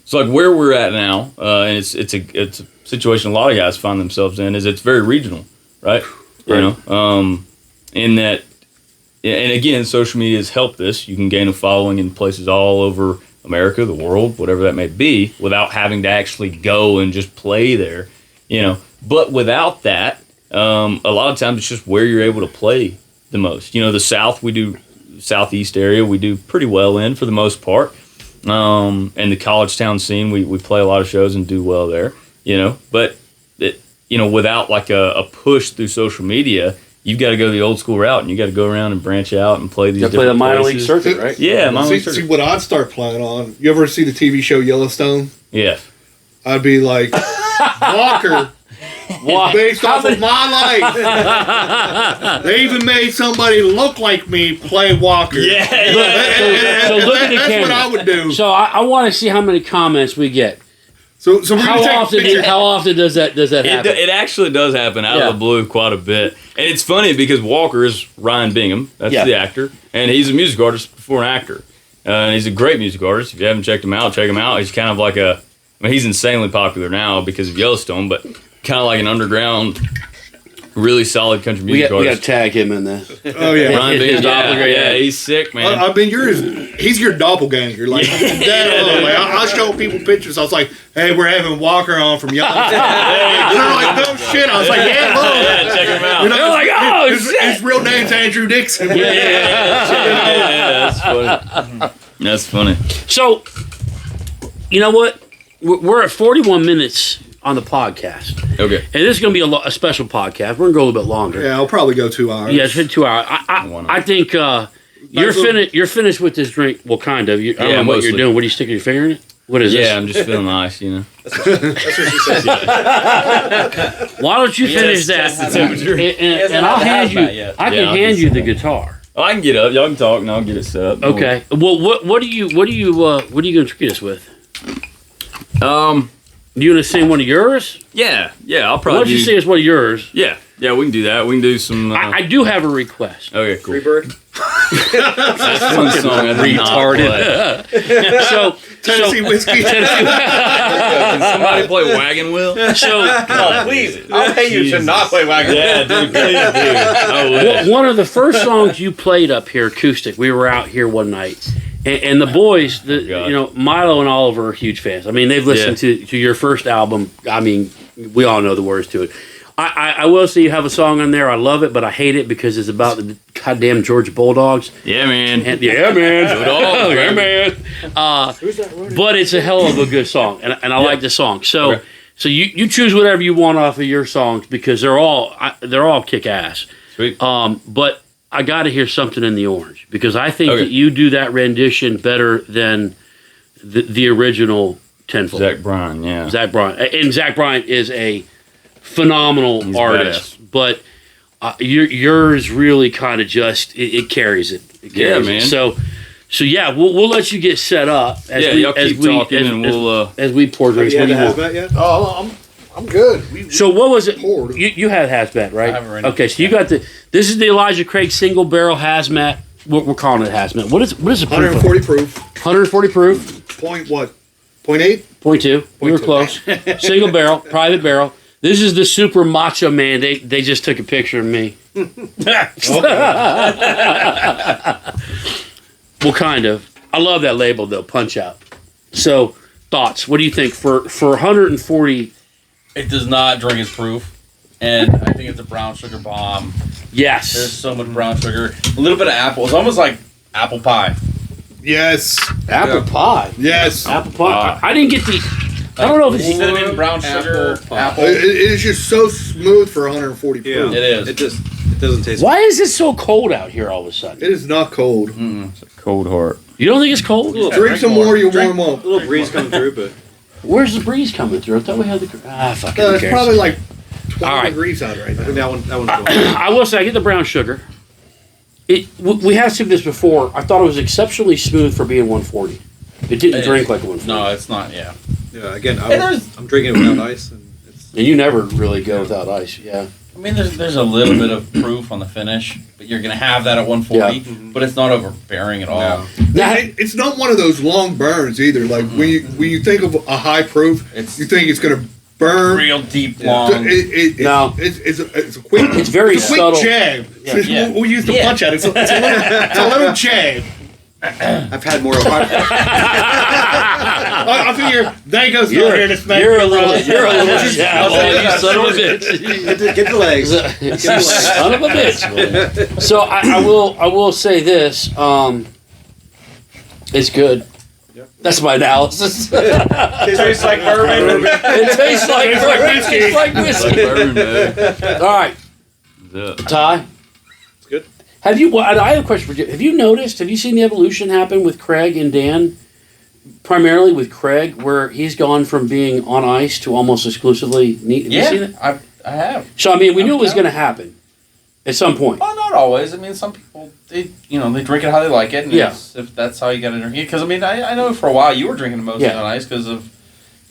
D: So where we're at now, and it's a situation a lot of guys find themselves in, is it's very regional. right? You know, in that, and again, social media has helped this. You can gain a following in places all over America, the world, whatever that may be, without having to actually go and just play there, you know. But without that, a lot of times it's just where you're able to play the most. You know, the South, we do, Southeast area, we do pretty well in for the most part. And the college town scene, we play a lot of shows and do well there, you know. But, you know, without like a push through social media, you've got to go the old school route, and you got to go around and branch out and play these different
B: play the minor league
D: places.
B: circuit, right?
D: Yeah, minor league circuit.
C: See what I'd start playing on. You ever see the TV show Yellowstone?
D: Yeah.
C: I'd be like, Walker, based off of my life. They even made somebody look like me play Walker.
D: Yeah.
B: So look at the
C: That's
B: camera.
C: what I would do.
B: So I want to see how many comments we get.
C: So we're
B: How
C: gonna take a
B: often?
C: picture.
B: How often does that happen?
D: It actually does happen out of the blue quite a bit. And it's funny because Walker is Ryan Bingham. That's the actor. And he's a music artist before an actor. And he's a great music artist. If you haven't checked him out, check him out. He's kind of like he's insanely popular now because of Yellowstone, but kind of like an underground, really solid country music
B: we got to
D: artist.
B: tag him in this.
C: Oh yeah,
D: Ryan
B: His
D: Bingham.
B: doppelganger,
D: Yeah, he's sick, man.
C: I mean, he's your doppelganger. Like, I'll show people pictures. I was like, "Hey, we're having Walker on from Yellowstone." And they're like, "No shit." I was like, "Yeah, look."
D: Yeah, check him out.
C: You know,
B: They're like, "Oh,
C: his real name's Andrew Dixon.
D: Yeah, that's funny. That's funny.
B: So, you know what? We're at 41 minutes on the podcast.
D: Okay.
B: And this is going to be a special podcast. We're going to go a little bit longer.
C: Yeah, I'll probably go 2 hours.
B: Yeah, it's been 2 hours. I think you're finished with this drink. Well, kind of. I don't know what
D: mostly.
B: you're doing. What are you sticking your finger in it? What is this?
D: Yeah, I'm just feeling nice, you know.
F: That's what she said.
B: Why don't you finish that?
D: test the temperature.
B: And I'll hand you. I can hand you the guitar.
D: Oh, I can get up. Y'all can talk, and I'll get it set up.
B: Okay. Well, what are you going to treat us with? You going to sing one of yours?
D: Yeah, I'll
B: Why
D: probably.
B: don't you sing us one of yours?
D: Yeah, we can do that. We can do some.
B: I do have a request.
D: Okay, cool.
F: Freebird.
D: That's one song I did not play.
B: So
C: Tennessee whiskey.
D: Can somebody play Wagon Wheel?
E: Oh, please. I'll pay you to not play Wagon.
D: Yeah, dude, please do.
B: one of the first songs you played up here, acoustic. We were out here one night, and the boys, Milo and Oliver are huge fans. I mean, they've listened to your first album. I mean, we all know the words to it. I will say you have a song on there. I love it, but I hate it because it's about the goddamn Georgia Bulldogs.
D: Yeah, man.
B: And, yeah, man.
D: Bulldogs,
B: yeah, man. But it's a hell of a good song, and I like the song. So, so you choose whatever you want off of your songs because they're all kick ass.
D: Sweet.
B: But I got to hear Something in the Orange because I think that you do that rendition better than the original Tenfold.
D: Zach Bryan, yeah.
B: Zach Bryan, and Zach Bryan is a phenomenal artist, but yours really kind of just it carries it. It carries
D: man.
B: It. So yeah, we'll let you get set up as
D: y'all keep talking and we'll
B: as we pour drinks.
F: Have you had the hazmat yet?
C: Oh, I'm good.
B: So what was it?
C: poured.
B: You had hazmat, right?
E: I haven't read it.
B: Okay, so you got this is the Elijah Craig single barrel hazmat. We're calling it hazmat. What is it?
C: 140 proof.
B: 140 proof.
C: Point what? 0.8?
B: 0.2. We were
C: 0.2.
B: close. Single barrel, private barrel. This is the super macho man. They just took a picture of me. Well, kind of. I love that label though, Punch Out. So, thoughts? What do you think for 140?
G: It does not drink as proof, and I think it's a brown sugar bomb.
B: Yes.
G: There's so much brown sugar, a little bit of apple. It's almost like apple pie.
C: Yes.
B: Apple pie.
C: Yes.
B: Apple pie. I didn't get the. I don't know if it's
G: cinnamon, brown sugar, apple.
C: It is just so smooth for 140 proof.
F: Yeah.
G: It is.
F: It doesn't taste.
B: Why is it so cold out here all of a sudden?
C: It is not cold.
D: Cold heart.
B: You don't think it's cold?
C: Drink some more, you warm up.
F: A little breeze coming through, but
B: Where's the breeze coming through? I thought we had the. Fucking.
C: It's
B: cares.
C: probably like 12
B: All right.
C: degrees out right
F: I think
C: now.
F: that one's going.
B: I will say I get the brown sugar. We have seen this before. I thought it was exceptionally smooth for being 140. It didn't drink like a 140.
G: No, it's not. Yeah.
F: Yeah, again,
G: there's-
F: I'm drinking it without ice, and it's.
B: And you never really go without ice. Yeah.
G: I mean, there's a little bit of proof on the finish, but you're gonna have that at 140. But it's not overbearing at all.
F: No.
B: Now,
C: It's not one of those long burns either. Like when you think of a high proof,
G: It's-
C: you think it's gonna burn.
G: Real deep, long.
C: It's a quick.
B: It's very
C: it's a quick
B: subtle.
C: jab.
G: Yeah.
C: We used to punch at it. It's a little jab.
F: I've had more of
C: I figure they goes down here to smack.
B: You're a little you son of a bitch.
F: Get the legs. Get the legs.
B: Son of a bitch. So I will say this. It's good. That's my analysis.
E: It tastes like bourbon.
B: It tastes like
C: whiskey.
B: It's like whiskey.
D: Bourbon, man.
B: All right,
D: Yeah.
B: Ty.
F: It's good.
B: Have you? I have a question for you. Have you noticed? Have you seen the evolution happen with Craig and Dan? Primarily with Craig, where he's gone from being on ice to almost exclusively neat. Have you seen it?
G: I have.
B: So I mean, we knew it was going to happen at some point.
G: Well, not always. I mean, some people they drink it how they like it. And
B: Yeah.
G: if that's how you got to drink it, because I mean, I know for a while you were drinking it mostly
B: Yeah.
G: on ice because of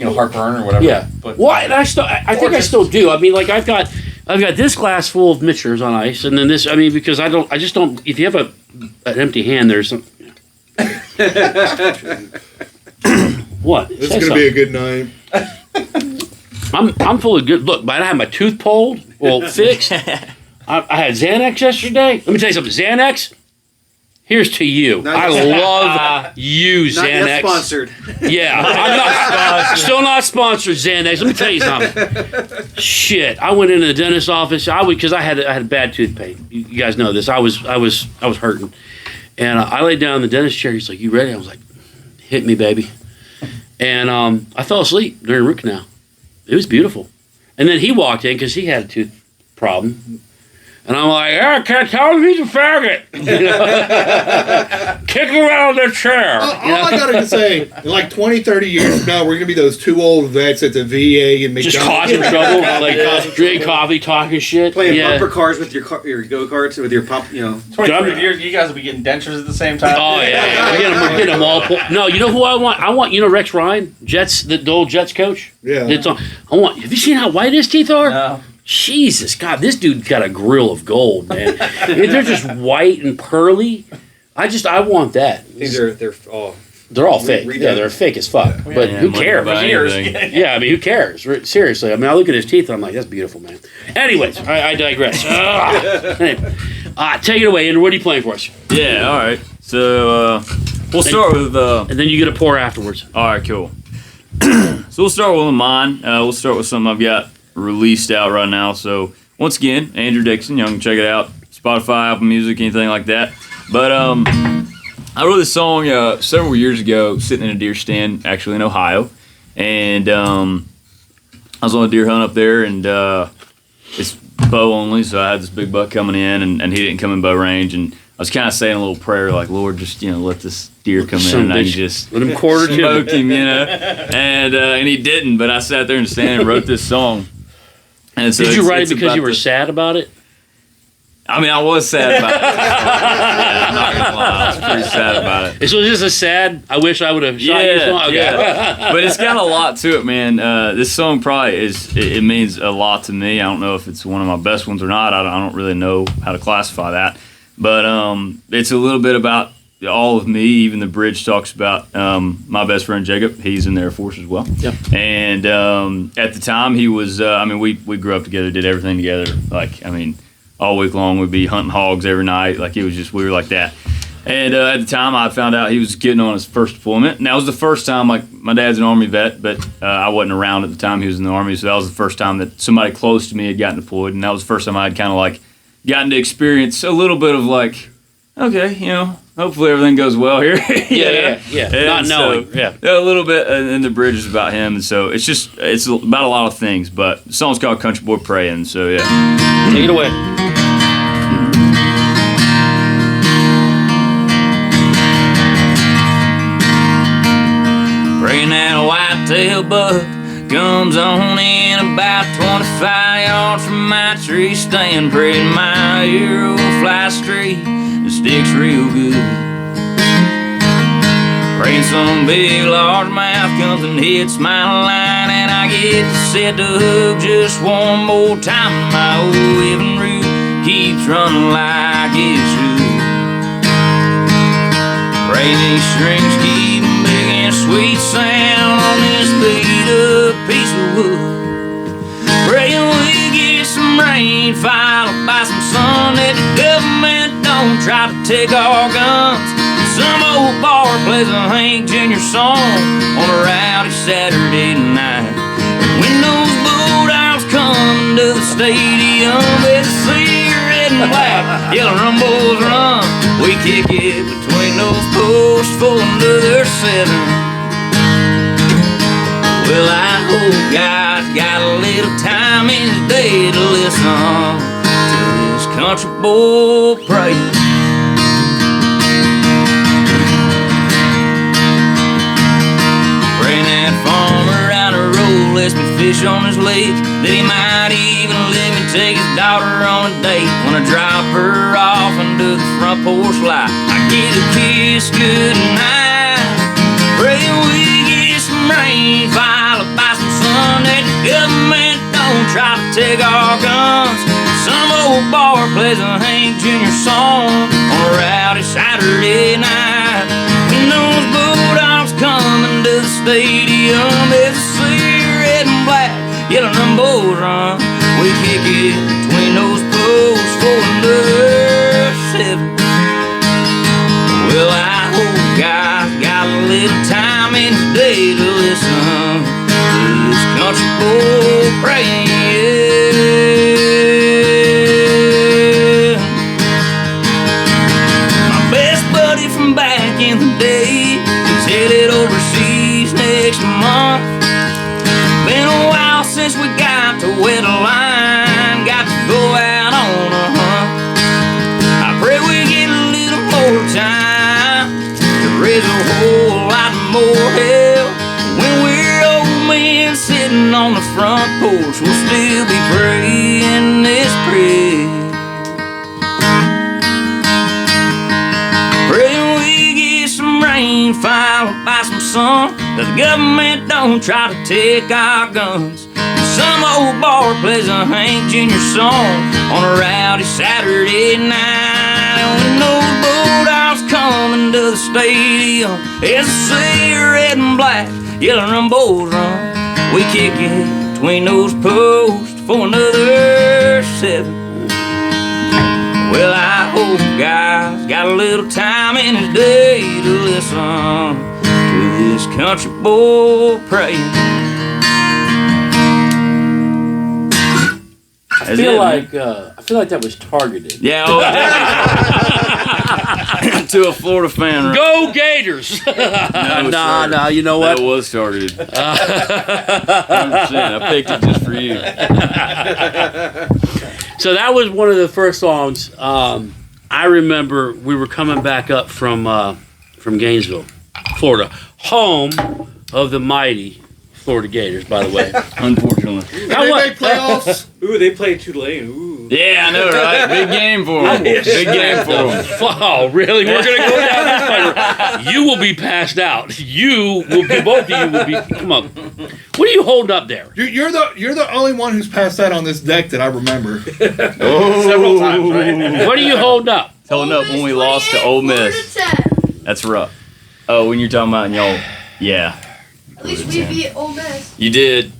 G: heartburn or whatever.
B: Yeah.
G: But
B: Well, and I think I still do. I mean, like I've got this glass full of Mitchers on ice, and then this. I mean, because I just don't. If you have an empty hand, there's some. What?
C: This is gonna be a good night.
B: I'm full of good. Look, I had my tooth pulled, fixed. I had Xanax yesterday. Let me tell you something. Xanax. Here's to you.
F: Not
B: I love you,
F: Not
B: Xanax.
F: yet sponsored.
B: Yeah, I'm not still not sponsored Xanax. Let me tell you something. Shit, I went into the dentist's office. Because I had bad tooth pain. You guys know this. I was hurting, and I laid down in the dentist chair. He's like, "You ready?" I was like, "Hit me, baby." And I fell asleep during root canal. It was beautiful. And then he walked in because he had a tooth problem. And I'm like, I can't tell him he's a faggot. Kick him out of the chair.
C: All I gotta say, in like 20, 30 years from now, we're gonna be those two old vets at the VA and
B: Just
C: McDonald's.
B: causing trouble, like drink coffee, talking shit.
F: Playing
B: yeah.
F: bumper cars with your go-karts, with your pump,
E: 23 years, you guys will be getting dentures at the same time.
B: Oh yeah, we're getting them all. No, you know who I want? I want Rex Ryan, Jets, the old Jets coach.
C: Yeah.
B: Have you seen how white his teeth are?
G: No.
B: Jesus, God, this dude's got a grill of gold, man. They're just white and pearly. I want that. They're all fake. Yeah, they're fake as fuck. But who cares? Yeah, I mean, who cares? Seriously, I mean, I look at his teeth and I'm like, that's beautiful, man. Anyways, I digress. Anyway, take it away, Andrew. What are you playing for us?
D: Yeah, all right. So we'll start with...
B: and then you get a pour afterwards.
D: All right, cool. So we'll start with mine. We'll start with something I've got released out right now. So once again, Andrew Dixon, y'all can check it out. Spotify, Apple Music, anything like that. But I wrote this song several years ago, sitting in a deer stand, actually in Ohio, and I was on a deer hunt up there, and it's bow only, so I had this big buck coming in, and he didn't come in bow range, and I was kind of saying a little prayer, like, Lord, just let this deer come in, and I can just
B: let him quarter
D: smoke him, and he didn't. But I sat there in the stand and wrote this song. And so
B: did you write it because you were sad about it?
D: I mean, I was sad about it. Yeah, I'm not gonna lie, I was pretty sad about it.
B: So it's just a sad, I wish I would have shot you song? Okay.
D: Yeah. But it's got a lot to it, man. This song probably it means a lot to me. I don't know if it's one of my best ones or not. I don't really know how to classify that. But it's a little bit about all of me. Even the bridge talks about my best friend Jacob. He's in the Air Force as well.
B: Yep.
D: And at the time, he was, we grew up together, did everything together. All week long, we'd be hunting hogs every night. It was just, we were like that. And at the time, I found out he was getting on his first deployment. And that was the first time, my dad's an Army vet, but I wasn't around at the time he was in the Army. So that was the first time that somebody close to me had gotten deployed. And that was the first time I'd kind of gotten to experience a little bit of okay, hopefully everything goes well here.
B: Yeah. Not knowing.
D: A little bit, and the bridge is about him. And so it's about a lot of things. But the song's called Country Boy Praying. So yeah.
B: Take it away.
D: Praying that a white-tailed buck comes on in about 25 yards from my tree stand. Praying my arrow fly straight and sticks real good. Praying some big largemouth comes and hits my line, and I get to set the hook just one more time. My old weaving root keeps running like it should. Praying these strings keep sweet sound on this beat up piece of wood.
H: to take our guns. Some old bar plays a Hank Jr. song on a rowdy Saturday night. When those Bulldogs come to the stadium, they see red and black, yellow rumbles run. We kick it between those posts for another 7. Well, I hope God's got a little time in his day to listen to this country boy pray. Praying that farmer out a road lets me fish on his lake, that he might even let me take his daughter on a date. When I drop her off under the front porch light, I get a kiss goodnight. Praying we get some rain, followed by some sun, that the government don't try to take our guns. Some old bar plays a Hank Jr. song on a rowdy Saturday night. When those Bulldogs coming to the stadium, there's a sea red and black, yellow numbers run. We kick it between those posts for another 7. Well, I hope God's got a little time in his day to listen to this country boy praying. My best buddy from back in the day is headed overseas next month. Been a while since we got to wet a line, got to go out on a hunt. I pray we get a little more time to raise a whole lot more hell. When we're old men sitting on the front porch, we'll still be praying this prayer. Praying we get some rain, followed by some sun, that the government don't try to take our guns. Some old bar plays a Hank Jr. song on a rowdy Saturday night. And when those Bulldogs coming to the stadium, it's a sea red and black, yellow rumbles run. We kick it between those posts for another 7. Well, I hope God's got a little time in his day to listen to this country boy praying.
B: I feel like that was targeted.
H: Yeah, oh, to a Florida fan. Right?
B: Go Gators! Nah, you know what?
D: That was targeted. 100%. I picked it just for you.
B: So that was one of the first songs. I remember we were coming back up from Gainesville, Florida, home of the mighty Florida Gators, by the way.
D: Unfortunately.
C: They make playoffs.
F: Ooh, they played Tulane. Ooh.
D: Yeah, I know, right? Big game for them. Big game for them.
B: Oh, really? We're going to go down this way. You will be passed out. Both of you will be. Come on. What are you holding up there?
C: You're the only one who's passed out on this deck that I remember.
E: Several times, right?
B: What are you holding up?
D: Holding up when we lost to Ole Miss. That's rough. Oh, when you're talking about y'all, yeah.
I: At least we beat Ole Miss.
D: You did,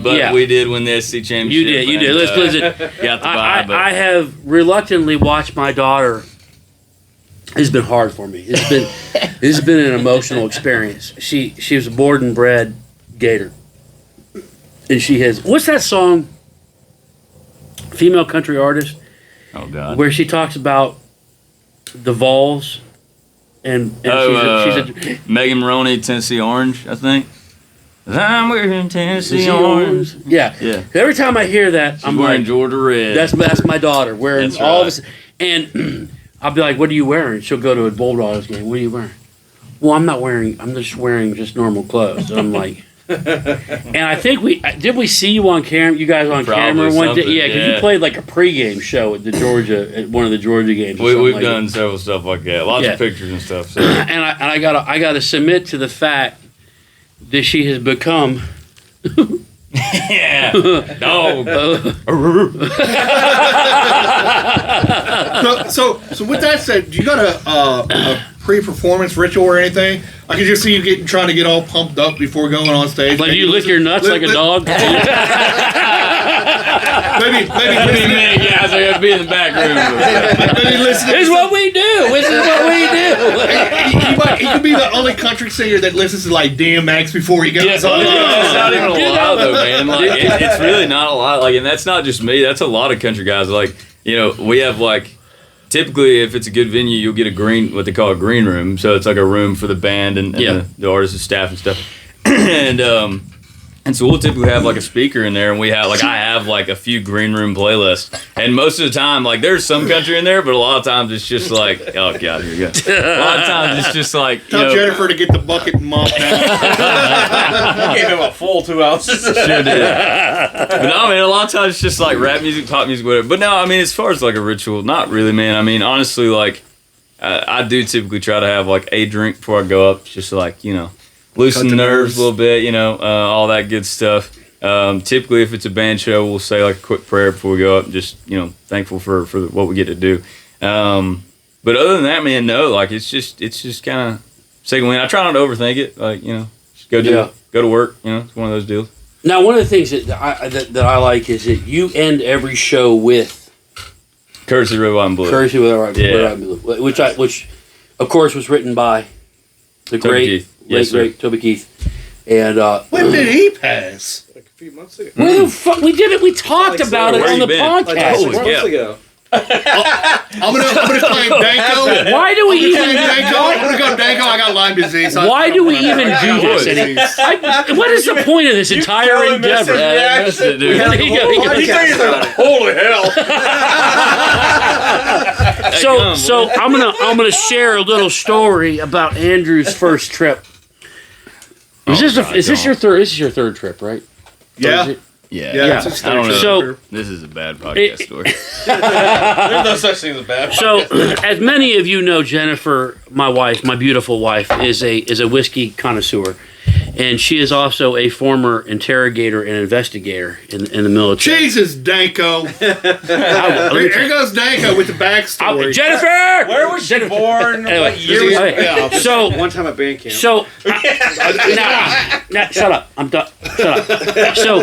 D: but
B: Yeah.
D: we did win the SC championship.
B: You did. Listen.
D: Got the bye, but
B: I have reluctantly watched my daughter. It's been hard for me. It's been an emotional experience. She was a born and bred Gator, and she has what's that song? Female country artist.
D: oh god,
B: Where she talks about the Vols, and she's a
D: Megan Maroney, Tennessee Orange, I think. I'm wearing Tennessee Orange.
B: Yeah.
D: Yeah.
B: Every time I hear that, I'm
D: wearing
B: like,
D: Georgia Red.
B: that's my daughter wearing
D: That's
B: all
D: right.
B: this, and I'll be like, "What are you wearing?" She'll go to a Bulldogs game. What are you wearing? Well, I'm not wearing. I'm just wearing just normal clothes. And I'm like, and I think we see you on camera. You guys on
D: Probably
B: camera one day,
D: something,
B: yeah, because you played like a pregame show at one of the Georgia games. or something
D: We've
B: like
D: done
B: that.
D: several stuff like that. Lots
B: Yeah.
D: of pictures and stuff. So.
B: And I gotta submit to the fact that she has become.
D: Yeah. Dog.
C: So with that said, do you got a pre-performance ritual or anything? I can just see you trying to get all pumped up before going on stage.
B: Like you lick your nuts like a dog.
C: maybe
D: many guys are gonna be in the back room.
C: maybe listen.
B: This is what we do. This is what we do.
C: He could be the only country singer that listens to like DMX before he goes on.
D: It's not even a lot though, man. Like it's really not a lot. Like, and that's not just me. That's a lot of country guys. Like, we have like. Typically, if it's a good venue, you'll get what they call a green room. So it's like a room for the band and the artists and staff and stuff. And so we'll typically have like a speaker in there, and we have I have like a few green room playlists. And most of the time, like there's some country in there, but a lot of times it's just like, oh god, here we go. A lot of times it's just like
C: tell Jennifer to get the bucket and mop now.
E: Gave him a full 2 ounces.
D: Sure did. But no, I mean, a lot of times it's just like rap music, pop music, whatever. But no, I mean, as far as like a ritual, not really, man. I mean, honestly, like I do typically try to have like a drink before I go up, just to, like loosen the nerves a little bit, all that good stuff. Typically, if it's a band show, we'll say like a quick prayer before we go up, just thankful for what we get to do. But other than that, man, no, like it's just kind of second wind. I try not to overthink it, like just go to work. It's one of those deals.
B: Now, one of the things that I like is that you end every show with
D: Courtesy Red, White, and Blue.
B: Courtesy Red, White, and Blue, which of course was written by the great Toby Keith. And
C: when did he pass?
F: Like a few months ago.
B: Where the fuck we did it? We talked about it on the podcast.
F: Like 6 months ago.
C: I'm gonna claim Danko.
B: Why do we even?
C: I'm gonna go Danko. I got Lyme disease.
B: Why do we even do this? What is the point of this entire endeavor?
E: Holy hell!
B: So I'm gonna share a little story about Andrew's first trip. Is this your third? This is your third trip, right?
C: Yeah.
D: Yeah. I don't know.
B: So
D: this is a bad podcast story.
E: There's no such thing as a bad.
B: So, as many of you know, Jennifer, my wife, my beautiful wife, is a whiskey connoisseur, and she is also a former interrogator and investigator in the military.
C: Jesus, Danko! Here goes Danko with the backstory.
B: Jennifer,
E: where was she born?
B: Anyway,
E: what year?
F: So one time at band camp.
B: So, now, shut up. I'm done. Shut up. So,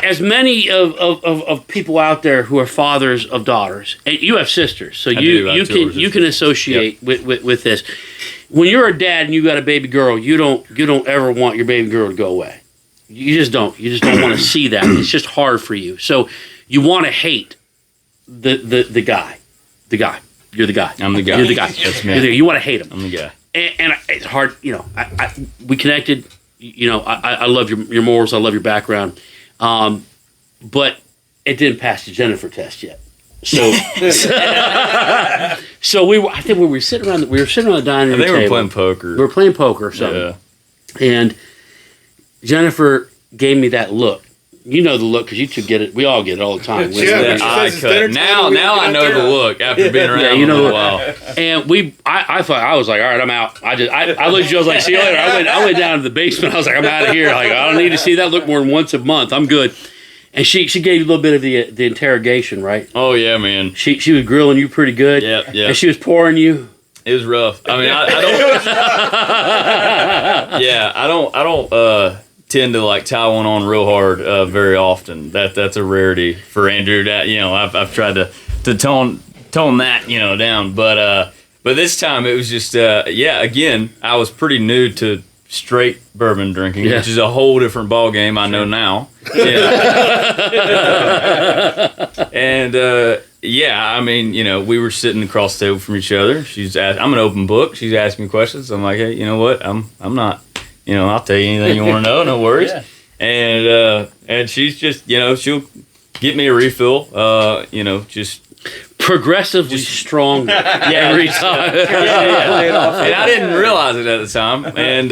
B: as many of people out there who are fathers of daughters, and you have sisters, so you can associate with this. When you're a dad and you got a baby girl, you don't ever want your baby girl to go away. You just don't. You just don't want to see that. It's just hard for you. So you want to hate the guy. The guy. You're the guy.
D: I'm the guy.
B: You're the guy.
D: That's me.
B: You want to hate him.
D: I'm the guy.
B: And it's hard. We connected. I love your morals. I love your background. But it didn't pass the Jennifer test yet. So, I think we were sitting around the dining room table.
D: We were playing poker.
B: We were playing poker or something. Yeah. And Jennifer gave me that look. You know the look because you two get it. We all get it all the time.
D: Eye cut. Now I know the look after being around a little while.
B: And I thought I was like, all right, I'm out. I looked at you. I was like, see you later. I went down to the basement. I was like, I'm out of here. Like I don't need to see that look more than once a month. I'm good. And she gave you a little bit of the interrogation, right?
D: Oh yeah, man.
B: She was grilling you pretty good.
D: Yeah.
B: And she was pouring you.
D: It was rough. I mean, I don't. Yeah, I don't tend to like tie one on real hard very often. That's a rarity for Andrew. That I've tried to tone that down, but this time it was just again I was pretty new to straight bourbon drinking, which is a whole different ball game. I know now. And I mean, we were sitting across the table from each other. I'm an open book. She's asking me questions. I'm like, hey, you know what? I'm not. I'll tell you anything you want to know. No worries. Yeah. And she's just, she'll get me a refill. Just
B: progressively stronger every time.
D: And I didn't realize it at the time. And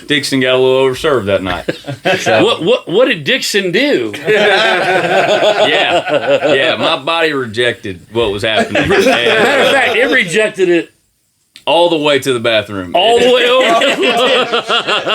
D: Dixon got a little overserved that night. So,
B: what did Dixon do?
D: My body rejected what was happening.
B: Matter of fact, it rejected it
D: all the way to the bathroom.
B: All the way over.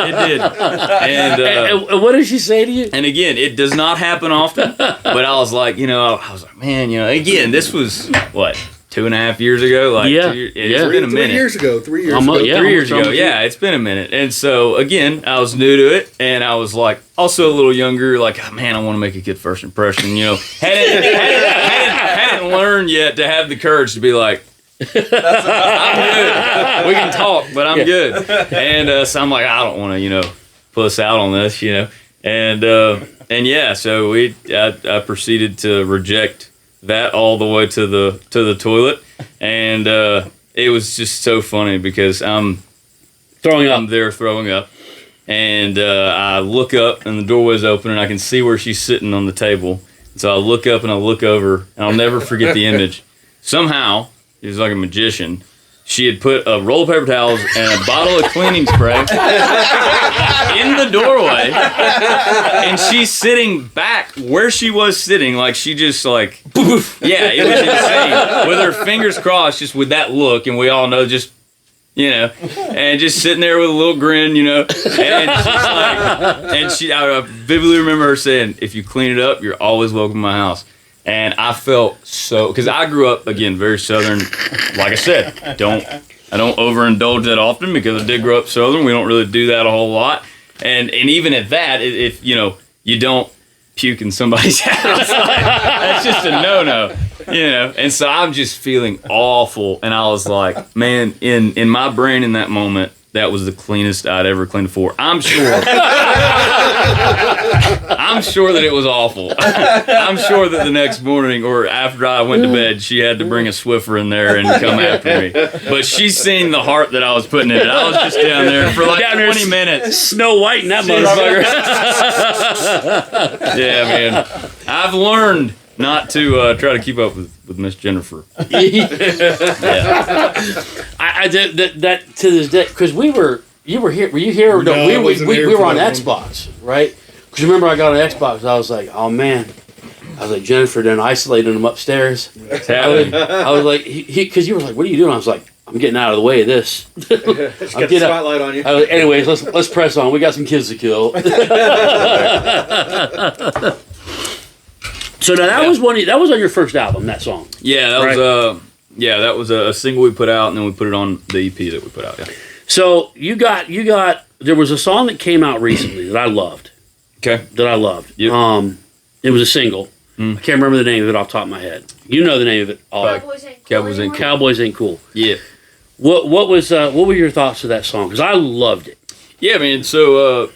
D: It did. And
B: what did she say to you?
D: And again, it does not happen often. But I was like, man, again, this was what 2.5 years ago. Like,
B: Yeah.
D: It's been a minute.
C: 3 years ago. 3 years
B: Almost-
C: ago.
B: yeah.
D: 3 years ago.
B: almost
D: Yeah, it's been a minute. And so, again, I was new to it, and I was like, also a little younger, like, oh, man, I want to make a good first impression, you know. Hadn't learned yet to have the courage to be like, I'm good. We can talk, but I'm good. And so I'm like, I don't want to, you know, puss out on this, you know. And yeah, so I proceeded to reject that all the way to the toilet, and it was just so funny because I'm throwing up, and I look up and the doorway's open and I can see where she's sitting on the table. So I look up and I look over, and I'll never forget the image. Somehow, he was like a magician. She had put a roll of paper towels and a bottle of cleaning spray in the doorway, and she's sitting back where she was sitting, like she just like, yeah, it was insane. With her fingers crossed, just with that look, and we all know just, you know, and just sitting there with a little grin, you know, and she's like, and I vividly remember her saying, "If you clean it up, you're always welcome in my house." And I felt so, because I grew up, again, very Southern. Like I said, I don't overindulge that often because I did grow up Southern. We don't really do that a whole lot. And even at that, if you know, you don't puke in somebody's house, that's just a no-no, you know. And so I'm just feeling awful. And I was like, man, in my brain in that moment, that was the cleanest I'd ever cleaned before. I'm sure that it was awful. I'm sure that the next morning or after I went to bed, she had to bring a Swiffer in there and come after me. But she's seen the heart that I was putting in it. I was just down there for like 20 minutes.
B: Snow White in that motherfucker.
D: Yeah, man. I've learned not to try to keep up with Miss Jennifer.
B: Yeah. I did that to this day, because you were here. Were you here?
C: No,
B: we
C: I wasn't here
B: were
C: for
B: on
C: that
B: Xbox, right? Because remember, I got an Xbox. I was like, oh man. I was like, Jennifer then isolated him upstairs. I was like, because you were like, what are you doing? I was like, I'm getting out of the way of this.
F: Just get the spotlight on you.
B: I was like, anyways, let's press on. We got some kids to kill. So now that was that was on your first album, that song.
D: Yeah, that was that was a single we put out, and then we put it on the EP that we put out. Yeah.
B: So you got there was a song that came out recently that I loved.
D: Okay.
B: That I loved.
D: Yep.
B: It was a single. I can't remember the name of it off the top of my head. You know the name of it.
I: Cowboys Ain't Cool.
B: Yeah. What were your thoughts of that song? Because I loved it.
D: Yeah, man. So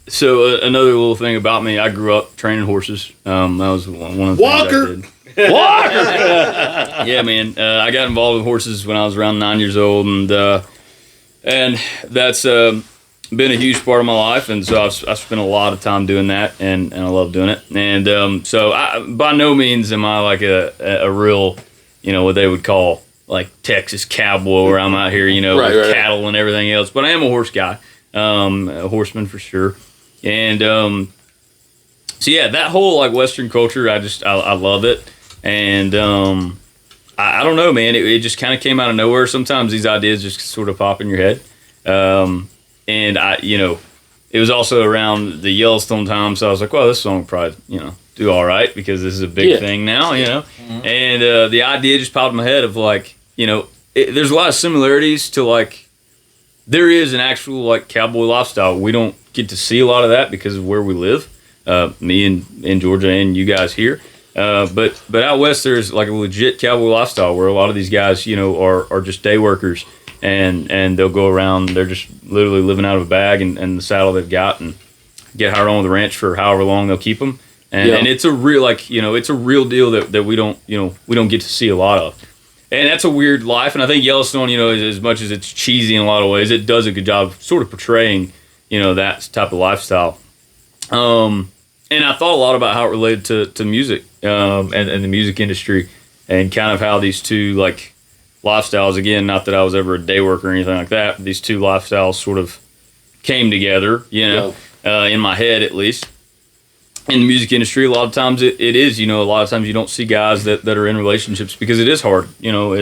D: another little thing about me, I grew up training horses. That was one of the
C: Walker.
D: things I did. Walker. Yeah, man. I got involved with horses when I was around 9 years old, and that's been a huge part of my life. And so I've spent a lot of time doing that, and I love doing it. And so I, by no means am I like a real, you know, what they would call like Texas cowboy, where I'm out here, you know, with cattle and everything else. But I am a horse guy, a horseman for sure. And so yeah, that whole like Western culture, I love it. And I don't know, man, it just kind of came out of nowhere. Sometimes these ideas just sort of pop in your head. And I, you know, it was also around the Yellowstone time, so I was like, well, this song will probably, you know, do all right because this is a big thing now, you know. Mm-hmm. And the idea just popped in my head of like, you know, there's a lot of similarities to like, there is an actual like cowboy lifestyle. We don't get to see a lot of that because of where we live, me in Georgia and you guys here. But out west, there's like a legit cowboy lifestyle where a lot of these guys, you know, are just day workers. And they'll go around, they're just literally living out of a bag and the saddle they've got, and get hired on with the ranch for however long they'll keep them. And it's a real, like, you know, it's a real deal that we don't, you know, we don't get to see a lot of. And that's a weird life. And I think Yellowstone, you know, as much as it's cheesy in a lot of ways, it does a good job of sort of portraying, you know, that type of lifestyle. And I thought a lot about how it related to music and the music industry, and kind of how these two, like, lifestyles, again, not that I was ever a day worker or anything like that, but these two lifestyles sort of came together, you know, in my head at least. In the music industry, a lot of times it is, you know, a lot of times you don't see guys that are in relationships because it is hard, you know,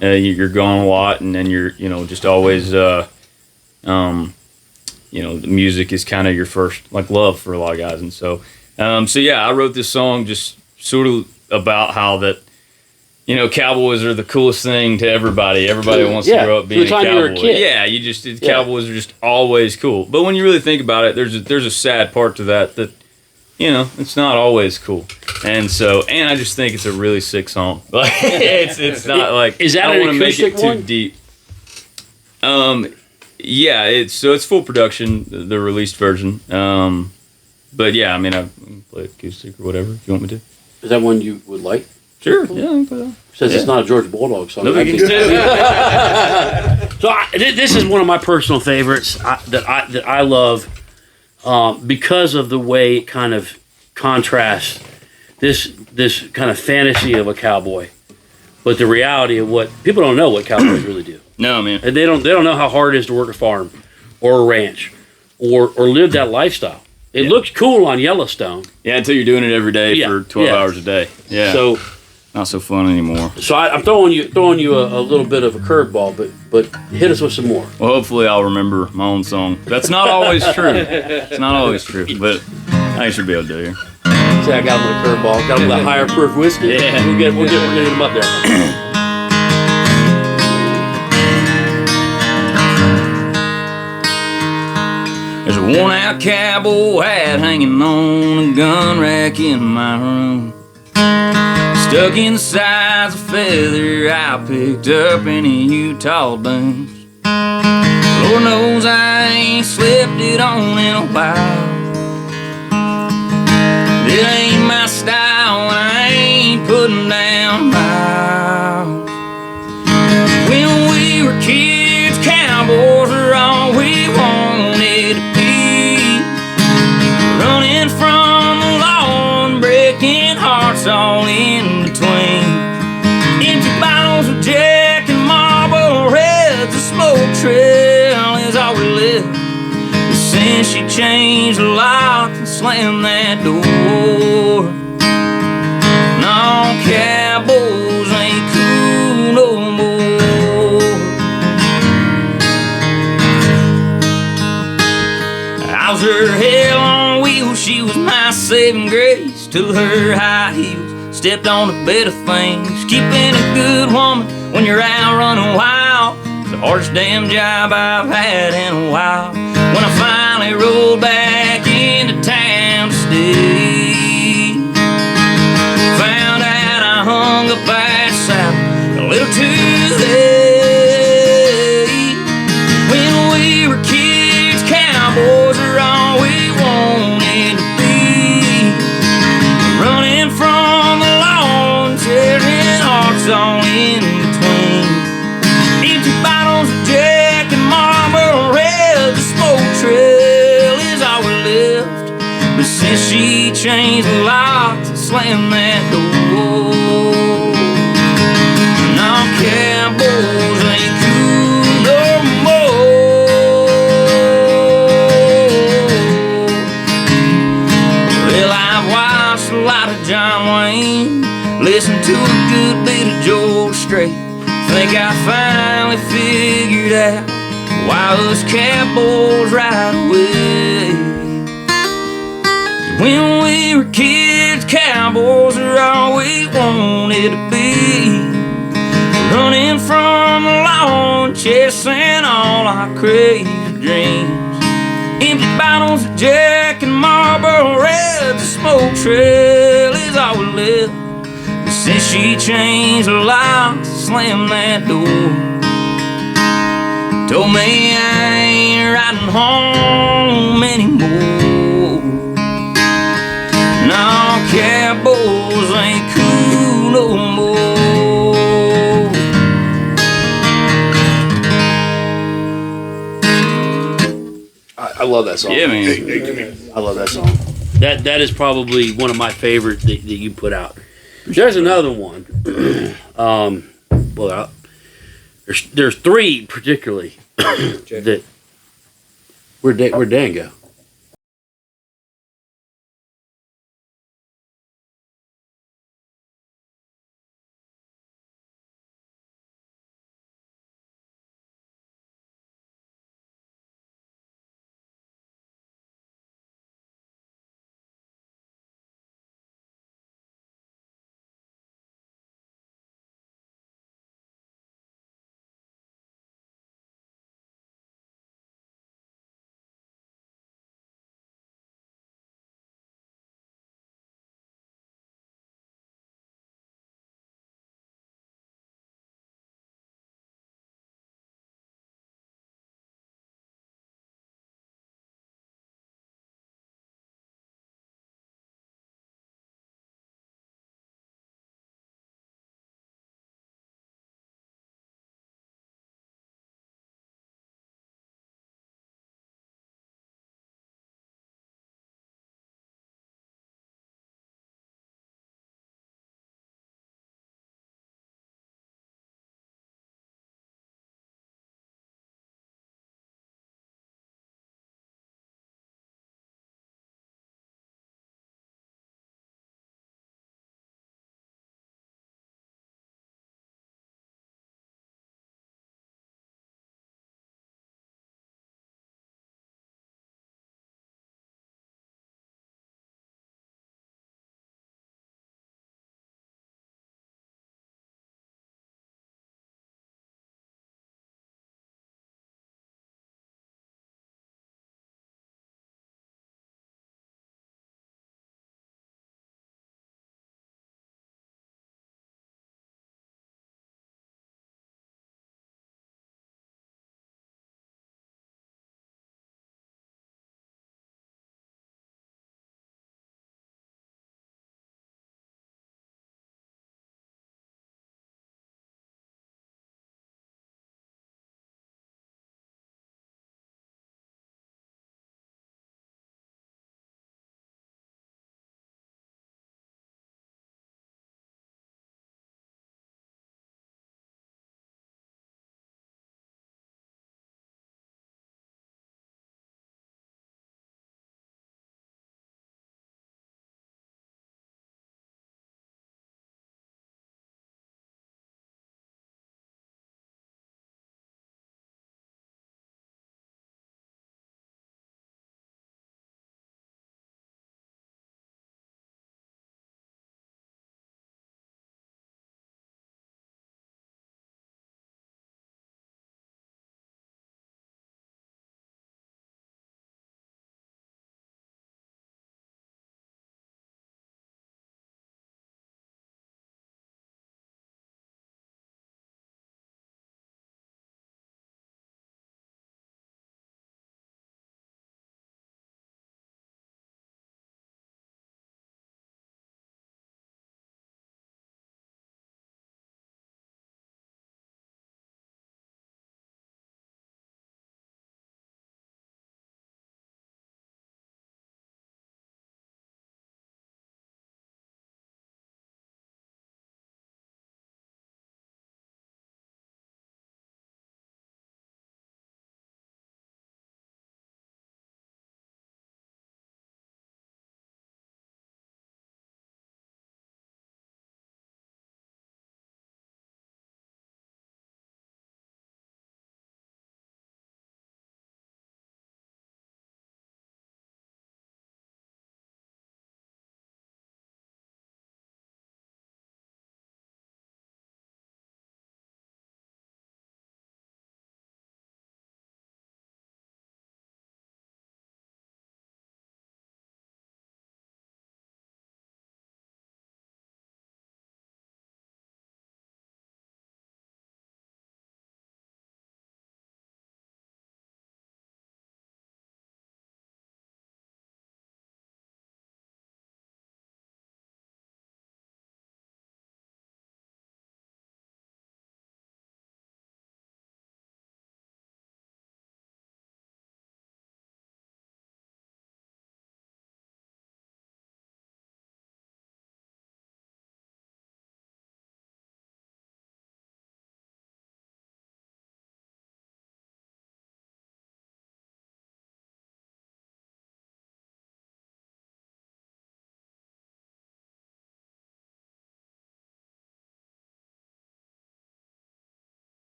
D: you're gone a lot, and then you're, you know, just always, you know, the music is kind of your first, like, love for a lot of guys. And so yeah, I wrote this song just sort of about how that, you know, cowboys are the coolest thing to everybody. Everybody wants to grow up being a cowboy.
B: You're a kid.
D: Yeah, cowboys are just always cool. But when you really think about it, there's a sad part to that, you know, it's not always cool. And I just think it's a really sick song. Like, it's not like,
B: is that
D: I don't
B: an
D: want to make it
B: acoustic
D: too deep. Yeah, it's full production, the released version. But yeah, I mean, I can play acoustic or whatever if you want me to.
B: Is that one you would like?
D: Sure. Yeah, I can play that.
B: Says it's not a George Bulldog song.
D: No, we can do it.
B: So this is one of my personal favorites that I love because of the way it kind of contrasts this kind of fantasy of a cowboy, but the reality of what people don't know what cowboys really do.
D: No, man.
B: And they don't know how hard it is to work a farm or a ranch or live that lifestyle. It looks cool on Yellowstone.
D: Yeah, until you're doing it every day for 12 hours a day. Yeah.
B: So
D: not so fun anymore.
B: So I'm throwing you a little bit of a curveball, but hit us with some more.
D: Well, hopefully I'll remember my own song. That's not always true. It's not always true, but I should be able to do it here.
B: See, I got him with a curveball. Got him with a higher proof whiskey.
D: Yeah.
B: We're gonna hit him up there.
H: There's a worn-out cowboy hat hanging on a gun rack in my room. Stuck in the sides of feather I picked up in the Utah dunes. Lord knows I ain't slipped it on in a while. It ain't my style and I ain't putting down miles. When we were kids, cowboys were all we wanted to be. Running from the law and breaking hearts all in between. Empty bottles of Jack and Marlboro Reds, the smoke trail is all we live. But since she changed the lock and slammed that door, no, cowboys ain't cool no more. I was her hell on wheels, she was my saving grace. Till her high heels stepped on the bed of things. Keeping a good woman when you're out running wild, the hardest damn job I've had in a while. When I finally rolled back into town to stay, found out I hung up that south a little too late. When we were kids, cowboys are all we wanted to be. Running from the law and tearing hearts all in between. Empty bottles of Jack and Marlboro Red, the smoke trail is all we left. But since she changed the locks and slammed that door, now cowboys ain't cool no more. Well, I've watched a lot of John Wayne, listened to a good bit of George Strait. Think I finally figured out why us cowboys ride away. When we were kids, cowboys are all we wanted to be. Running from the law and chasing all our crazy dreams. Empty bottles of Jack and Marlboro Reds, the smoke trail is all we left. But since she changed the locks, slammed that door, told me I ain't riding home anymore. No, cowboys ain't cool no more.
B: I love that song.
D: Yeah, man.
B: I love that song. That is probably one of my favorite that you put out. There's another one. There's three particularly that where'd Dan go?